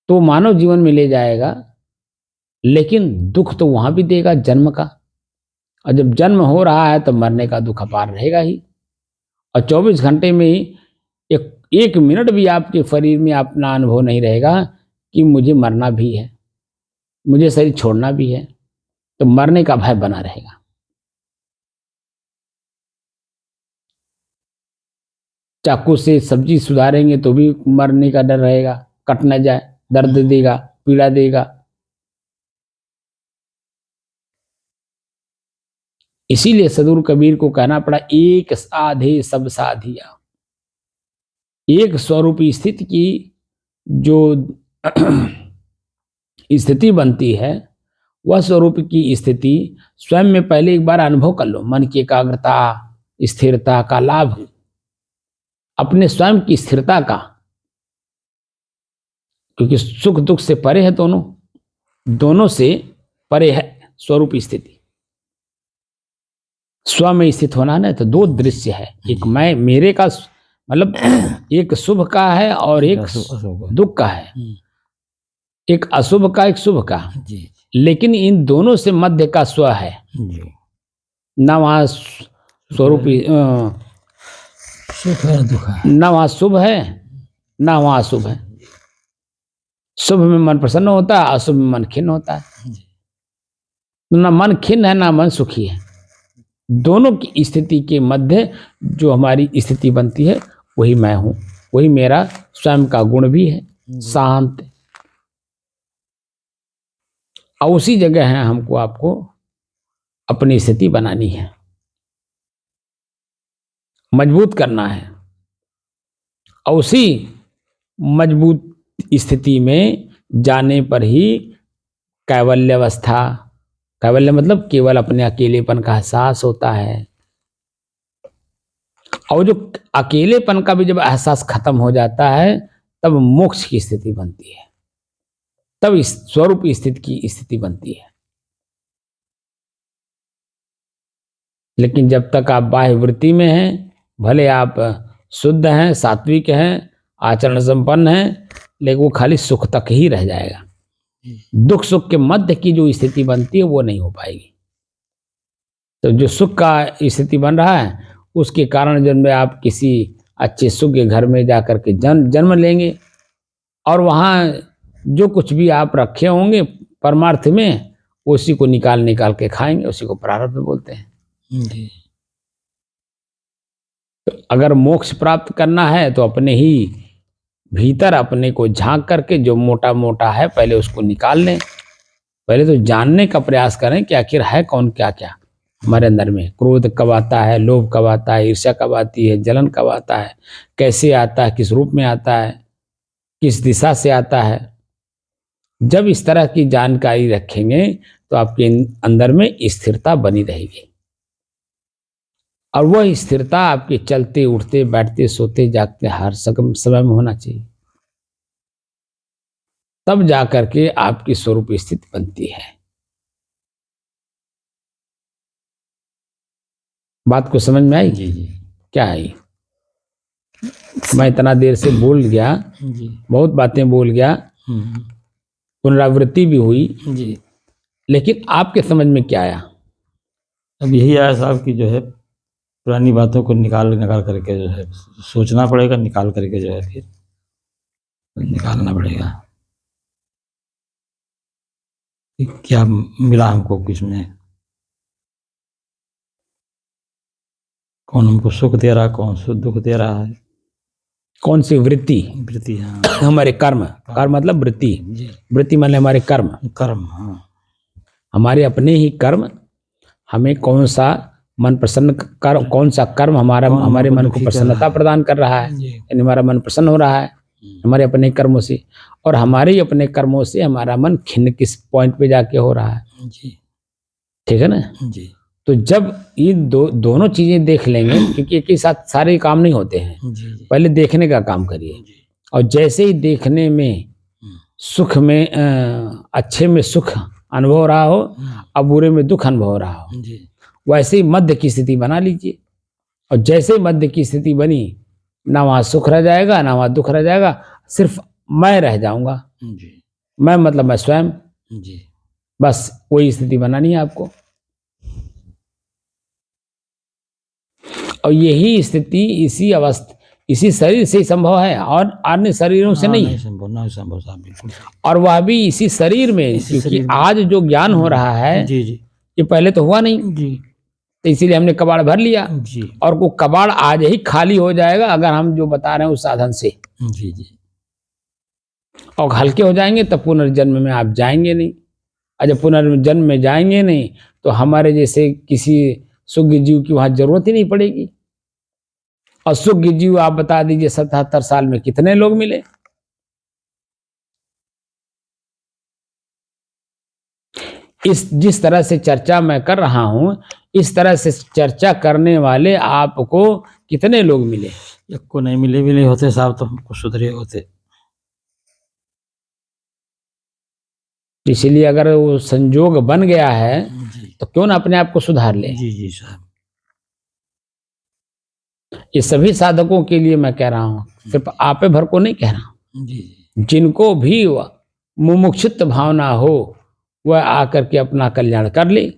तो मानव जीवन में ले जाएगा, लेकिन दुख तो वहां भी देगा जन्म का, और जब जन्म हो रहा है तो मरने का दुख अपार रहेगा ही। और 24 घंटे में ही एक मिनट भी आपके शरीर में अपना अनुभव नहीं रहेगा कि मुझे मरना भी है, मुझे शरीर छोड़ना भी है, तो मरने का भय बना रहेगा। चाकू से सब्जी सुधारेंगे तो भी मरने का डर रहेगा, कट न जाए, दर्द देगा, पीड़ा देगा। इसीलिए सदगुरु कबीर को कहना पड़ा, एक साधे सब साधिया। एक स्वरूप स्थिति की जो स्थिति बनती है, वह स्वरूप की स्थिति स्वयं में पहले एक बार अनुभव कर लो। मन की एकाग्रता, स्थिरता का लाभ, अपने स्वयं की स्थिरता का, क्योंकि सुख दुख से परे है, दोनों से परे है स्वरूप स्थिति। स्व में स्थित होना ना, तो दो दृश्य है, एक मैं मेरे का मतलब एक शुभ का है और एक दुख का है, एक अशुभ का एक शुभ का, लेकिन इन दोनों से मध्य का स्व है। ना वहाँ स्वरूप सुख है दुख है, ना वहाँ शुभ है ना वहाँ अशुभ है। शुभ में मन प्रसन्न होता है, अशुभ में मन खिन्न होता है। ना मन खिन्न है ना मन सुखी है। दोनों की स्थिति के मध्य जो हमारी स्थिति बनती है वही मैं हूं, वही मेरा स्वयं का गुण भी है, शांत। और उसी जगह है हमको आपको अपनी स्थिति बनानी है, मजबूत करना है, और उसी मजबूत स्थिति में जाने पर ही कैवल्य अवस्था, कैवल्य मतलब केवल अपने अकेलेपन का एहसास होता है। और जो अकेलेपन का भी जब एहसास खत्म हो जाता है तब मोक्ष की स्थिति बनती है, तब इस स्वरूप स्थिति की स्थिति बनती है। लेकिन जब तक आप बाह्य वृत्ति में हैं, भले आप शुद्ध हैं, सात्विक हैं, आचरण संपन्न हैं, लेकिन वो खाली सुख तक ही रह जाएगा। दुख सुख के मध्य की जो स्थिति बनती है वो नहीं हो पाएगी। तो जो सुख का स्थिति बन रहा है उसके कारण जब आप किसी अच्छे सुख के घर में जाकर के जन्म लेंगे, और वहाँ जो कुछ भी आप रखे होंगे परमार्थ में उसी को निकाल के खाएंगे, उसी को प्रारब्ध बोलते हैं। तो अगर मोक्ष प्राप्त करना है तो अपने ही भीतर अपने को झांक करके जो मोटा मोटा है पहले उसको निकाल लें। पहले तो जानने का प्रयास करें कि आखिर है कौन क्या क्या, हमारे अंदर में क्रोध कब आता है, लोभ कब आता है, ईर्ष्या कब आती है, जलन कब आता है, कैसे आता है, किस रूप में आता है, किस दिशा से आता है। जब इस तरह की जानकारी रखेंगे तो आपके अंदर में स्थिरता बनी रहेगी, और वह स्थिरता आपके चलते उठते बैठते सोते जागते हर समय में होना चाहिए। तब जाकर के आपकी स्वरूप स्थिति बनती है। बात को समझ में आई? जी जी क्या आई? मैं इतना देर से बोल गया, जी बहुत बातें बोल गया, पुनरावृत्ति भी हुई, जी। लेकिन आपके समझ में क्या आया? अब यही आया साहब कि जो है पुरानी बातों को निकाल करके जो है सोचना पड़ेगा, निकाल करके जो है फिर निकालना पड़ेगा कि क्या मिला हमको, किसमें कौन हमको सुख दे रहा है, कौन सा दुख दे रहा है। कौन सी वृत्ति? वृत्ति, हाँ। हमारे कर्म, कर्म मतलब वृत्ति, जी, वृत्ति मतलब हमारे कर्म, कर्म, हाँ। हमारे अपने ही कर्म हमें कौन सा मन प्रसन्न कर, कौन सा कर्म हमारे मन को प्रसन्नता प्रदान कर रहा है, यानी हमारा मन प्रसन्न हो रहा है हमारे अपने कर्मों से, और हमारे ही अपने कर्मों से हमारा मन खिन्न किस पॉइंट पे जाके हो रहा है। जी, ठीक है ना? जी तो जब ये दोनों चीजें देख लेंगे, क्योंकि एक ही साथ सारे काम नहीं होते हैं, जी, पहले देखने का काम करिए, और जैसे ही देखने में सुख में अच्छे में सुख अनुभव हो रहा हो और बुरे में दुख अनुभव हो रहा हो, जी, वैसे ही मध्य की स्थिति बना लीजिए। और जैसे ही मध्य की स्थिति बनी, ना वहाँ सुख रह जाएगा ना वहाँ दुख रह जाएगा, सिर्फ मैं रह जाऊंगा। जी, मैं मतलब मैं स्वयं, जी, बस वही स्थिति बनानी है आपको। और यही स्थिति इसी अवस्था इसी शरीर से ही संभव है, और अन्य शरीरों से नहीं है। नहीं संभव साहब, बिल्कुल। और वह भी इसी शरीर में, क्योंकि आज जो ज्ञान हो रहा है जी जी ये पहले तो हुआ नहीं, जी तो इसीलिए हमने कबाड़ भर लिया, जी और वो कबाड़ आज ही खाली हो जाएगा अगर हम जो बता रहे हैं उस साधन से। जी जी। और हल्के हो जाएंगे तब पुनर्जन्म में आप जाएंगे नहीं, और जब पुनर्जन्म में जाएंगे नहीं तो हमारे जैसे किसी सुग्ध जीव की वहां जरूरत ही नहीं पड़ेगी। और सुग्ध जीव आप बता दीजिए 77 साल में कितने लोग मिले? जिस तरह से चर्चा मैं कर रहा हूं, इस तरह से चर्चा करने वाले आपको कितने लोग मिले? एक को नहीं मिले भी नहीं होते साहब तो हमको सुधरे होते। इसलिए अगर वो संजोग बन गया है तो क्यों ना अपने आप को सुधार ले। जी जी साहब। ये सभी साधकों के लिए मैं कह रहा हूँ, सिर्फ आपे भर को नहीं कह रहा हूँ। जी जिनको भी मुमुक्षुत्व भावना हो वह आकर के अपना कल्याण कर ले।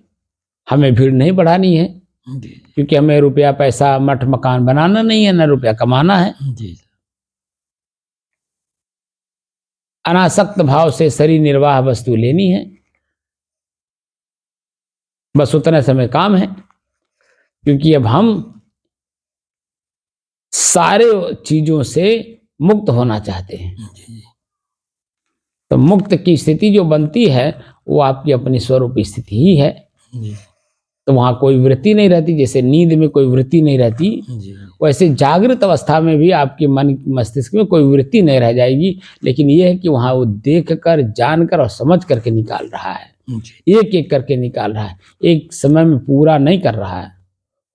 हमें भीड़ नहीं बढ़ानी है, जी क्योंकि हमें रुपया पैसा मठ मकान बनाना नहीं है, न रुपया कमाना है। जी। अनासक्त भाव से शरीर निर्वाह वस्तु लेनी है, बस उतना समय काम है। क्योंकि अब हम सारे चीजों से मुक्त होना चाहते हैं, तो मुक्त की स्थिति जो बनती है वो आपकी अपनी स्वरूप स्थिति ही है। तो वहां कोई वृत्ति नहीं रहती, जैसे नींद में कोई वृत्ति नहीं रहती, वैसे जागृत अवस्था में भी आपके मन मस्तिष्क में कोई वृत्ति नहीं रह जाएगी। लेकिन यह है कि वहां वो देख कर जानकर और समझ करके निकाल रहा है, एक एक करके निकाल रहा है, एक समय में पूरा नहीं कर रहा है।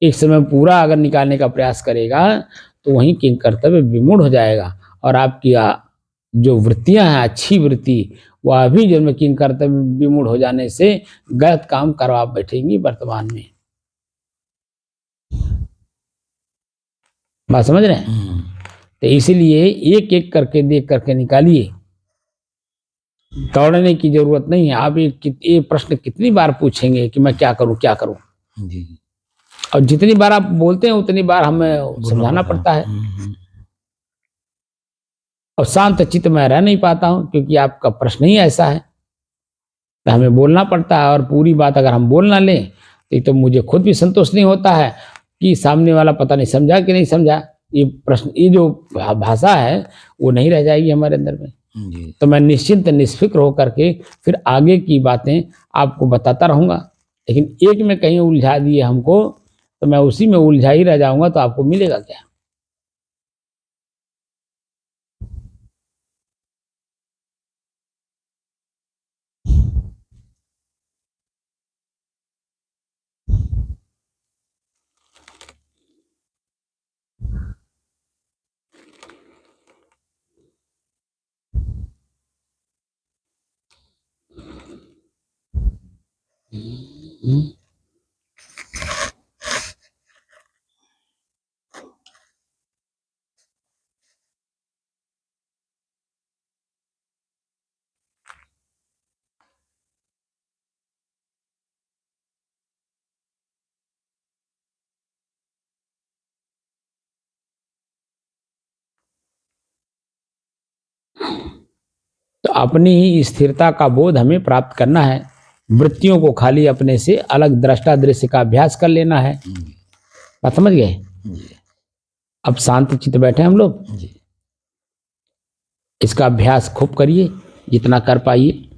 एक समय में पूरा अगर निकालने का प्रयास करेगा तो वहीं किंग कर्तव्य विमूढ़ हो जाएगा, और आपकी जो वृत्तियां हैं अच्छी वृत्ति वह भी जन्म किंग कर्तव्य विमूढ़ हो जाने से गलत काम करवा बैठेंगी वर्तमान में। बात समझ रहे हैं? तो इसीलिए एक एक करके देख करके निकालिए, दौड़ने की जरूरत नहीं है। आप ये प्रश्न कितनी बार पूछेंगे कि मैं क्या करूं क्या करूं, और जितनी बार आप बोलते हैं उतनी बार हमें समझाना पड़ता है। और शांत चित्त में रह नहीं पाता हूं, क्योंकि आपका प्रश्न ही ऐसा है, तो हमें बोलना पड़ता है। और पूरी बात अगर हम बोल ना लें तो मुझे खुद भी संतोष नहीं होता है कि सामने वाला पता नहीं समझा कि नहीं समझा। ये प्रश्न, ये जो भाषा है वो नहीं रह जाएगी हमारे अंदर में। तो मैं निश्चिंत निष्फिक्र होकर के फिर आगे की बातें आपको बताता रहूंगा। लेकिन एक में कहीं उलझा दिए हमको, तो मैं उसी में उलझा ही रह जाऊंगा, तो आपको मिलेगा क्या? तो अपनी ही स्थिरता का बोध हमें प्राप्त करना है। वृत्तियों को खाली अपने से अलग दृष्टा दृश्य का अभ्यास कर लेना है। बात समझ गए? अब शांत चित्त बैठे हम लोग, इसका अभ्यास खूब करिए जितना कर पाइए।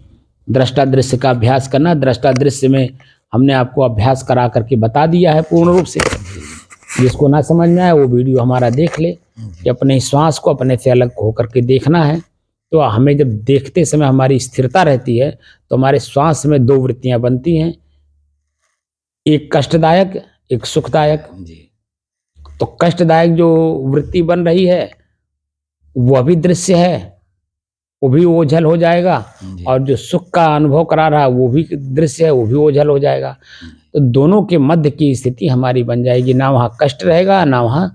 दृष्टा दृश्य का अभ्यास करना, दृष्टा दृश्य में हमने आपको अभ्यास करा करके बता दिया है पूर्ण रूप से। जिसको ना समझ में आए वो वीडियो हमारा देख ले कि अपने श्वास को अपने से अलग होकर के देखना है। तो हमें जब देखते समय हमारी स्थिरता रहती है, तो हमारे श्वास में दो वृत्तियां बनती हैं, एक कष्टदायक, एक सुखदायक। तो कष्टदायक जो वृत्ति बन रही है वह भी दृश्य है, वो भी ओझल हो जाएगा, और जो सुख का अनुभव करा रहा है वो भी दृश्य है, वो भी ओझल हो जाएगा। तो दोनों के मध्य की स्थिति हमारी बन जाएगी, ना वहाँ कष्ट रहेगा ना वहाँ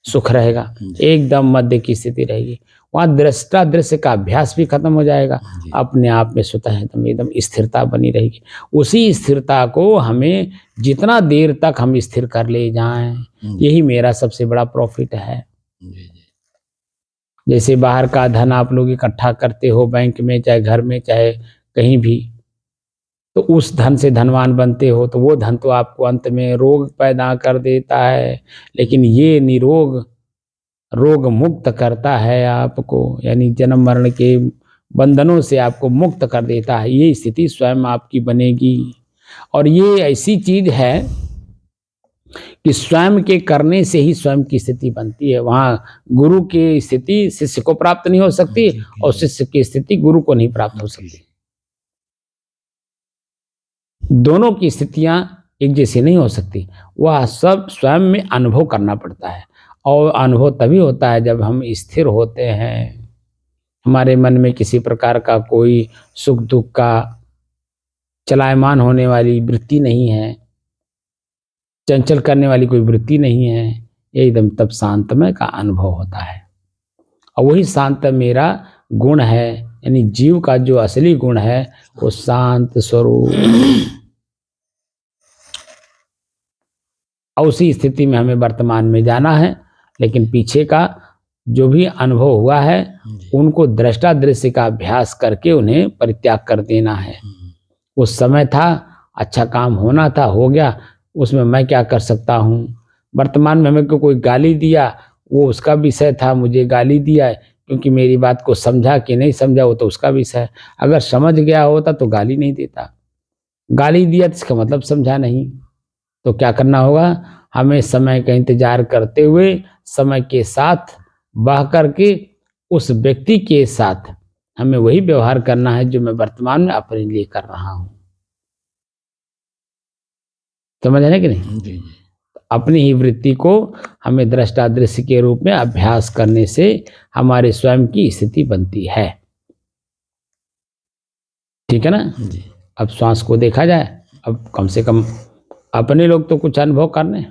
सुख रहेगा, एकदम मध्य की स्थिति रहेगी। वहाँ दृष्टा दृश्य का अभ्यास भी खत्म हो जाएगा, अपने आप में स्वतः एकदम स्थिरता बनी रहेगी। उसी स्थिरता को हमें जितना देर तक हम स्थिर कर ले जाएं, यही मेरा सबसे बड़ा प्रॉफिट है। जैसे बाहर का धन आप लोग इकट्ठा करते हो बैंक में, चाहे घर में, चाहे कहीं भी, तो उस धन से धनवान बनते हो, तो वो धन तो आपको अंत में रोग पैदा कर देता है, लेकिन ये निरोग रोग मुक्त करता है आपको, यानी जन्म मरण के बंधनों से आपको मुक्त कर देता है। ये स्थिति स्वयं आपकी बनेगी। और ये ऐसी चीज है कि स्वयं के करने से ही स्वयं की स्थिति बनती है। वहाँ गुरु की स्थिति शिष्य को प्राप्त नहीं हो सकती, और शिष्य की स्थिति गुरु को नहीं प्राप्त हो सकती। दोनों की स्थितियां एक जैसी नहीं हो सकती, वह सब स्वयं में अनुभव करना पड़ता है। और अनुभव तभी होता है जब हम स्थिर होते हैं, हमारे मन में किसी प्रकार का कोई सुख दुख का चलायमान होने वाली वृत्ति नहीं है, चंचल करने वाली कोई वृत्ति नहीं है। एकदम तब शांतमय का अनुभव होता है, और वही शांत मेरा गुण है। यानी जीव का जो असली गुण है वो शांत स्वरूप। और उसी स्थिति में हमें वर्तमान में जाना है, लेकिन पीछे का जो भी अनुभव हुआ है उनको दृष्टा दृश्य का अभ्यास करके उन्हें परित्याग कर देना है। उस समय था, अच्छा काम होना था, हो गया, उसमें मैं क्या कर सकता हूँ। वर्तमान में हमें कोई गाली दिया, वो उसका विषय था, मुझे गाली दिया है, क्योंकि मेरी बात को समझा कि नहीं समझा वो तो उसका विषय है। अगर समझ गया होता तो गाली नहीं देता, गाली दिया तो इसका मतलब समझा नहीं। तो क्या करना होगा, हमें समय का इंतजार करते हुए समय के साथ बह करके उस व्यक्ति के साथ हमें वही व्यवहार करना है जो मैं वर्तमान में अपने लिए कर रहा हूँ। समझ है कि नहीं? अपनी ही वृत्ति को हमें दृष्टा दृश्य के रूप में अभ्यास करने से हमारे स्वयं की स्थिति बनती है। ठीक है ना? अब श्वास को देखा जाए, अब कम से कम अपने लोग तो कुछ अनुभव करने।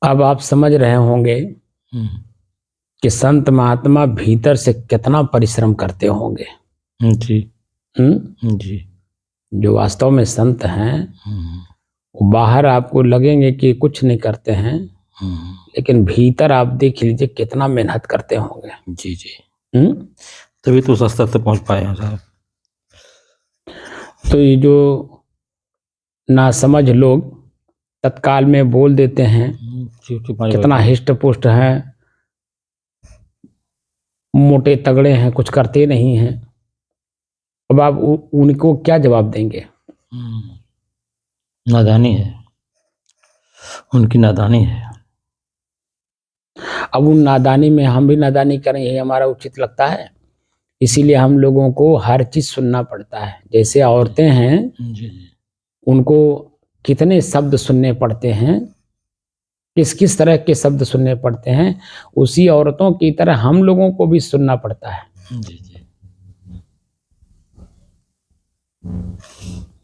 अब आप समझ रहे होंगे कि संत महात्मा भीतर से कितना परिश्रम करते होंगे। जी जी। जो वास्तव में संत हैं वो बाहर आपको लगेंगे कि कुछ नहीं करते हैं, लेकिन भीतर आप देख लीजिए कितना मेहनत करते होंगे। जी जी। तभी तो उस स्तर तक पहुंच पाए हैं साहब। तो ये जो नासमझ लोग तत्काल में बोल देते हैं कितना हिष्ट पुष्ट है, मोटे तगड़े हैं, कुछ करते नहीं हैं। अब आप उनको क्या जवाब देंगे? नादानी है, उनकी नादानी है। अब उन नादानी में हम भी नादानी करें, यही हमारा उचित लगता है? इसीलिए हम लोगों को हर चीज सुनना पड़ता है। जैसे औरतें हैं, उनको कितने शब्द सुनने पड़ते हैं, किस किस तरह के शब्द सुनने पड़ते हैं, उसी औरतों की तरह हम लोगों को भी सुनना पड़ता है। जी जी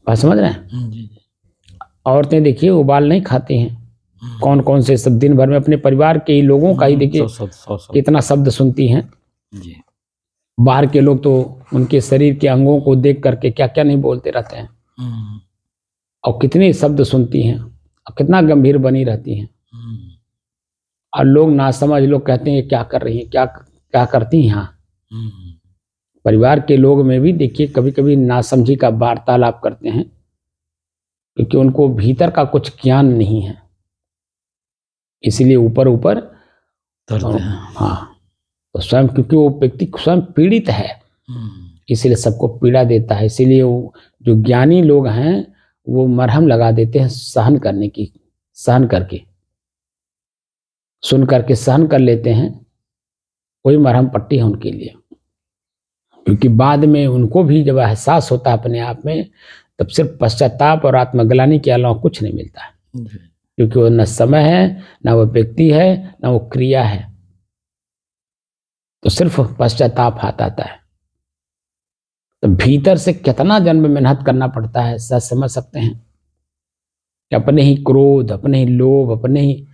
बात समझ रहे हैं? जी जी औरतें देखिए उबाल नहीं खाती हैं, कौन कौन से सब दिन भर में अपने परिवार के ही लोगों का ही देखिए सौ कितना शब्द सुनती हैं। जी बाहर के लोग तो उनके शरीर के अंगों को देख करके क्या क्या नहीं बोलते रहते हैं, और कितने शब्द सुनती हैं और कितना गंभीर बनी रहती हैं। और लोग नासमझ लोग कहते हैं ये क्या कर रही हैं, क्या क्या करती हैं यहाँ। परिवार के लोग में भी देखिए कभी कभी नासमझी का वार्तालाप करते हैं, क्योंकि उनको भीतर का कुछ ज्ञान नहीं है, इसलिए ऊपर ऊपर करते हैं। हाँ, तो स्वयं क्योंकि वो व्यक्ति स्वयं पीड़ित है, इसलिए सबको पीड़ा देता है। इसीलिए वो जो ज्ञानी लोग हैं वो मरहम लगा देते हैं सहन करने की, सहन करके सुन करके सहन कर लेते हैं, कोई मरहम पट्टी है उनके लिए। क्योंकि बाद में उनको भी जब एहसास होता है अपने आप में, तब सिर्फ पश्चाताप और आत्मग्लानि के अलावा कुछ नहीं मिलता है, क्योंकि वो न समय है, न वो व्यक्ति है, न वो क्रिया है, तो सिर्फ पश्चाताप हाथ आता है। तो भीतर से कितना जन्म मेहनत करना पड़ता है, सच समझ सकते हैं कि अपने ही क्रोध, अपने ही लोभ, अपने ही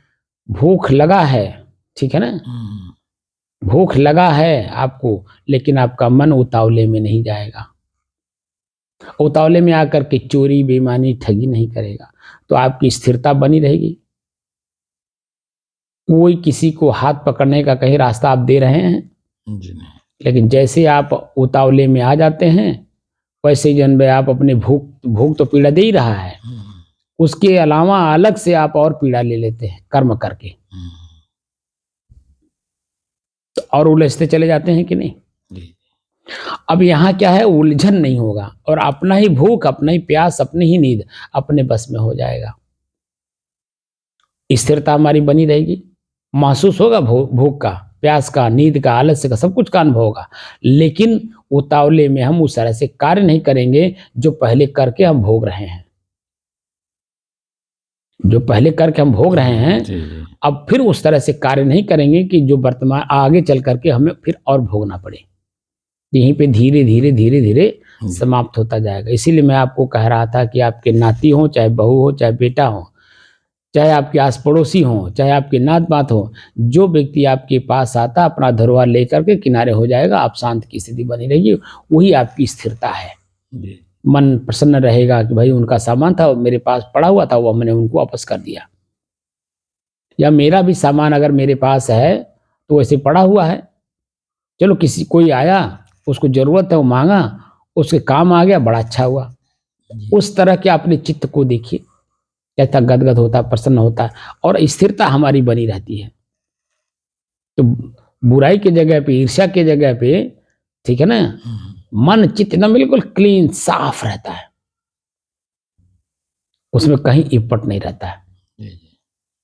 भूख लगा है, ठीक है ना, भूख लगा है आपको, लेकिन आपका मन उतावले में नहीं जाएगा, उतावले में आकर के चोरी बेईमानी ठगी नहीं करेगा, तो आपकी स्थिरता बनी रहेगी। कोई किसी को हाथ पकड़ने का कहीं रास्ता आप दे रहे हैं जी नहीं। लेकिन जैसे आप उतावले में आ जाते हैं, वैसे ही जन्म आप अपने भूख तो पीड़ा दे ही रहा है, उसके अलावा अलग से आप और पीड़ा ले लेते हैं कर्म करके, तो और उलझते चले जाते हैं कि नहीं। अब यहाँ क्या है, उलझन नहीं होगा और अपना ही भूख, अपना ही प्यास, अपनी ही नींद अपने बस में हो जाएगा, स्थिरता हमारी बनी रहेगी। महसूस होगा भूख का, प्यास का, नींद का, आलस्य का, सब कुछ का अनुभव होगा, लेकिन उतावले में हम उस तरह से कार्य नहीं करेंगे जो पहले करके हम भोग रहे हैं, जो पहले करके हम भोग रहे हैं। जी। अब फिर उस तरह से कार्य नहीं करेंगे कि जो वर्तमान आगे चल करके हमें फिर और भोगना पड़े, यहीं पे धीरे धीरे धीरे धीरे समाप्त होता जाएगा। इसीलिए मैं आपको कह रहा था कि आपके नाती हो, चाहे बहू हो, चाहे बेटा हो, चाहे आपके आस पड़ोसी हो, चाहे आपके नात बात हो, जो व्यक्ति आपके पास आता अपना धरोहर लेकर के किनारे हो जाएगा, आप शांत की स्थिति बनी रहेगी, वही आपकी स्थिरता है। मन प्रसन्न रहेगा कि भाई उनका सामान था मेरे पास पड़ा हुआ था, वो मैंने उनको वापस कर दिया, या मेरा भी सामान अगर मेरे पास है तो वैसे पड़ा हुआ है, चलो किसी कोई आया उसको जरूरत है, वो मांगा, उसके काम आ गया, बड़ा अच्छा हुआ। उस तरह के अपने चित्त को देखिए कैसा गदगद होता है, प्रसन्न होता है, और स्थिरता हमारी बनी रहती है। तो बुराई की जगह पे, ईर्ष्या की जगह पे, ठीक है ना, मन चित्त एकदम बिल्कुल क्लीन साफ रहता है, उसमें कहीं इपट नहीं रहता है।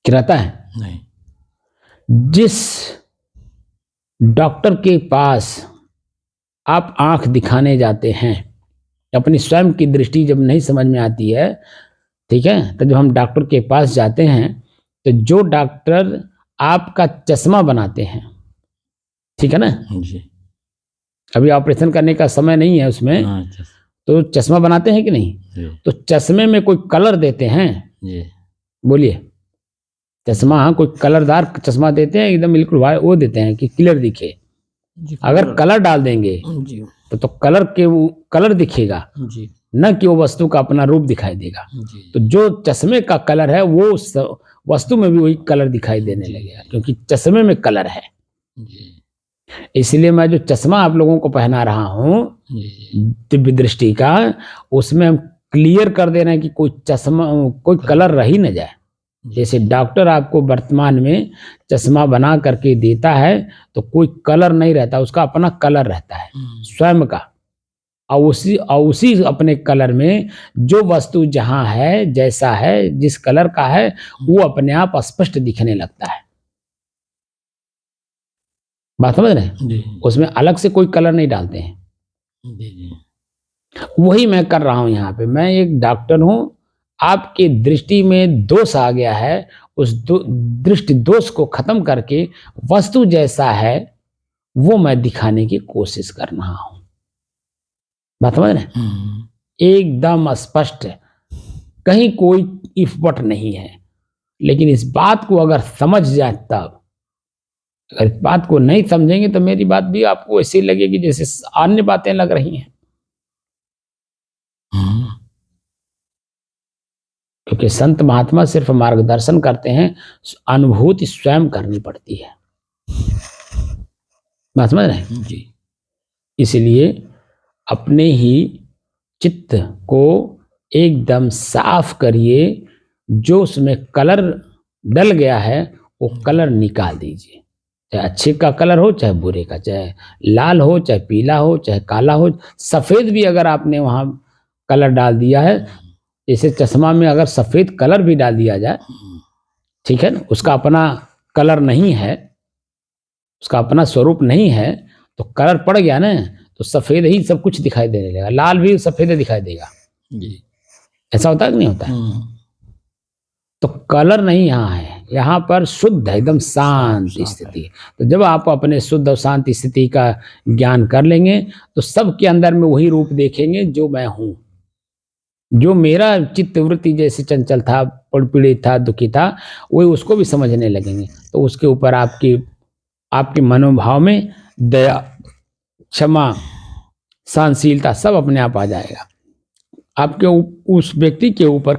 क्या रहता है? नहीं। जिस डॉक्टर के पास आप आंख दिखाने जाते हैं, अपनी स्वयं की दृष्टि जब नहीं समझ में आती है, ठीक है, तो जब हम डॉक्टर के पास जाते हैं तो जो डॉक्टर आपका चश्मा बनाते हैं, ठीक है ना, जी। अभी ऑपरेशन करने का समय नहीं है उसमें, तो चश्मा बनाते हैं कि नहीं, तो चश्मे में कोई कलर देते हैं जी। बोलिए। चश्मा कोई कलरदार चश्मा देते हैं, एकदम बिल्कुल वो देते हैं कि क्लियर दिखे। अगर कलर डाल देंगे जी। तो कलर दिखेगा जी, न कि वो वस्तु का अपना रूप दिखाई देगा। जी। तो जो चश्मे का कलर है वो वस्तु में भी वही कलर दिखाई देने लगेगा, क्योंकि चश्मे में कलर है। जी। इसलिए मैं जो चश्मा आप लोगों को पहना रहा हूँ दिव्य दृष्टि का, उसमें हम क्लियर कर दे रहे हैं कि कोई चश्मा, कोई कलर रह ही न जाए। जैसे डॉक्टर आपको वर्तमान में चश्मा बना करके देता है तो कोई कलर नहीं रहता, उसका अपना कलर रहता है स्वयं का, और उसी अपने कलर में जो वस्तु जहां है, जैसा है, जिस कलर का है, वो अपने आप स्पष्ट दिखने लगता है। बात समझ रहे हैं? उसमें अलग से कोई कलर नहीं डालते हैं। वही मैं कर रहा हूं यहाँ पे। मैं एक डॉक्टर हूं, आपके दृष्टि में दोष आ गया है, उस दृष्टि दोष को खत्म करके वस्तु जैसा है वो मैं दिखाने की कोशिश कर रहा हूं। बात समझ रहे हैं? एकदम स्पष्ट है, कहीं कोई इफ बट नहीं है। लेकिन इस बात को अगर समझ जाए तब, अगर इस बात को नहीं समझेंगे तो मेरी बात भी आपको ऐसी लगेगी जैसे अन्य बातें लग रही हैं। क्योंकि संत महात्मा सिर्फ मार्गदर्शन करते हैं, अनुभूति स्वयं करनी पड़ती है। बात समझ रहे हैं जी? इसलिए अपने ही चित्त को एकदम साफ करिए, जो उसमें कलर डल गया है वो कलर निकाल दीजिए। चाहे अच्छे का कलर हो चाहे बुरे का, चाहे लाल हो चाहे पीला हो चाहे काला हो, सफेद भी अगर आपने वहां कलर डाल दिया है, जैसे चश्मा में अगर सफेद कलर भी डाल दिया जाए, ठीक है ना, उसका अपना कलर नहीं है, उसका अपना स्वरूप नहीं है, तो कलर पड़ गया ना, तो सफेद ही सब कुछ दिखाई देने लगेगा, लाल भी सफेद दिखाई देगा जी। ऐसा होता है कि नहीं होता है? तो कलर नहीं यहाँ है, यहाँ पर शुद्ध एकदम शांत स्थिति। तो जब आप अपने शुद्ध और शांत स्थिति का ज्ञान कर लेंगे तो सबके अंदर में वही रूप देखेंगे जो मैं हूँ। जो मेरा चित्तवृत्ति जैसे चंचल था, पीड़ित था, दुखी था, वही उसको भी समझने लगेंगे। तो उसके ऊपर आपके मनोभाव में दया, क्षमा, सहनशीलता सब अपने आप आ जाएगा। आपके उस व्यक्ति के ऊपर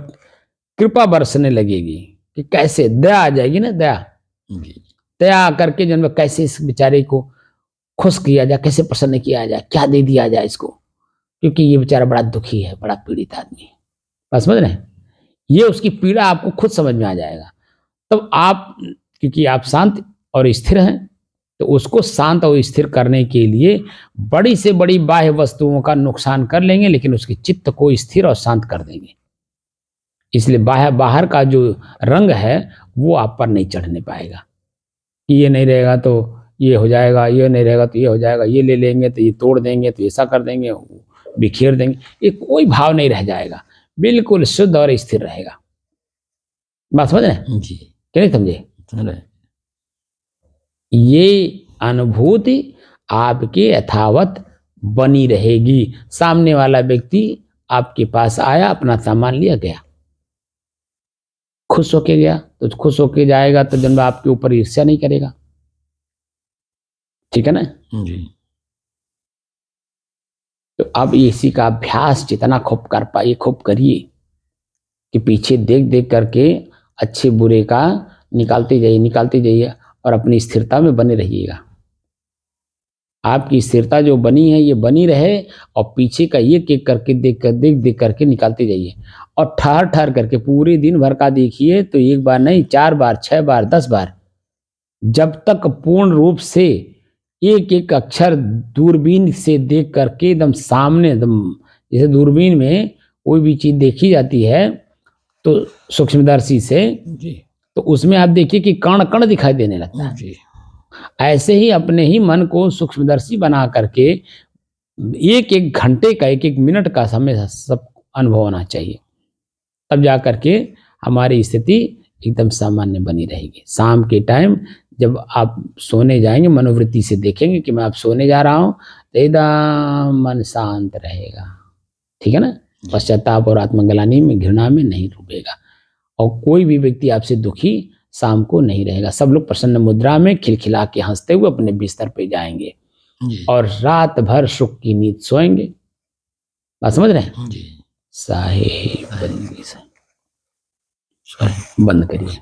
कृपा बरसने लगेगी कि कैसे दया आ जाएगी ना, दया करके जन्म कैसे इस बेचारे को खुश किया जाए, कैसे प्रसन्न किया जाए, क्या दे दिया जाए इसको, क्योंकि ये बेचारा बड़ा दुखी है, बड़ा पीड़ित आदमी है। बस समझ रहे हैं? ये उसकी पीड़ा आपको खुद समझ में आ जाएगा। तब आप, क्योंकि आप शांत और स्थिर हैं, तो उसको शांत और स्थिर करने के लिए बड़ी से बड़ी बाह्य वस्तुओं का नुकसान कर लेंगे, लेकिन उसके चित्त को स्थिर और शांत कर देंगे। इसलिए बाहर का जो रंग है वो आप पर नहीं चढ़ने पाएगा कि ये नहीं रहेगा तो ये हो जाएगा, ये नहीं रहेगा तो ये हो जाएगा, ये ले लेंगे तो ये तोड़ देंगे, तो ऐसा कर देंगे, बिखेर देंगे, ये कोई भाव नहीं रह जाएगा, बिल्कुल शुद्ध और स्थिर रहेगा। बात समझ रहे जी? क्या नहीं समझे? ये अनुभूति आपके यथावत बनी रहेगी। सामने वाला व्यक्ति आपके पास आया, अपना सामान लिया, गया, खुश होके गया, तो खुश होके जाएगा तो जन्म आपके ऊपर ईर्ष्या नहीं करेगा। ठीक है ना जी? तो अब इसी का अभ्यास जितना खूब कर पाइए खूब करिए कि पीछे देख देख करके अच्छे बुरे का निकालते जाइए और अपनी स्थिरता में बने रहिएगा। आपकी स्थिरता जो बनी है ये बनी रहे, और पीछे का एक एक करके देख करके निकालते जाइए, और ठहर करके पूरे दिन भर का देखिए, तो एक बार नहीं, 4 बार, 6 बार, 10 बार, जब तक पूर्ण रूप से एक एक अक्षर दूरबीन से देख करके एकदम सामने, एकदम जैसे दूरबीन में कोई भी चीज देखी जाती है तो सूक्ष्मदर्शी से जी, तो उसमें आप देखिए कि कण कण दिखाई देने लगता है जी। ऐसे ही अपने ही मन को सूक्ष्मदर्शी बना करके एक एक घंटे का, एक एक मिनट का समय सब अनुभव होना चाहिए, तब जा करके हमारी स्थिति एकदम सामान्य बनी रहेगी। शाम के टाइम जब आप सोने जाएंगे, मनोवृत्ति से देखेंगे कि मैं अब सोने जा रहा हूँ, तो एकदम मन शांत रहेगा। ठीक है ना? पश्चाताप और आत्मग्लानि में, घृणा में नहीं डूबेगा, और कोई भी व्यक्ति आपसे दुखी शाम को नहीं रहेगा। सब लोग प्रसन्न मुद्रा में खिलखिला के हंसते हुए अपने बिस्तर पे जाएंगे और रात भर सुख की नींद सोएंगे। बात समझ रहे हैं जी? साहेब बंद करिए।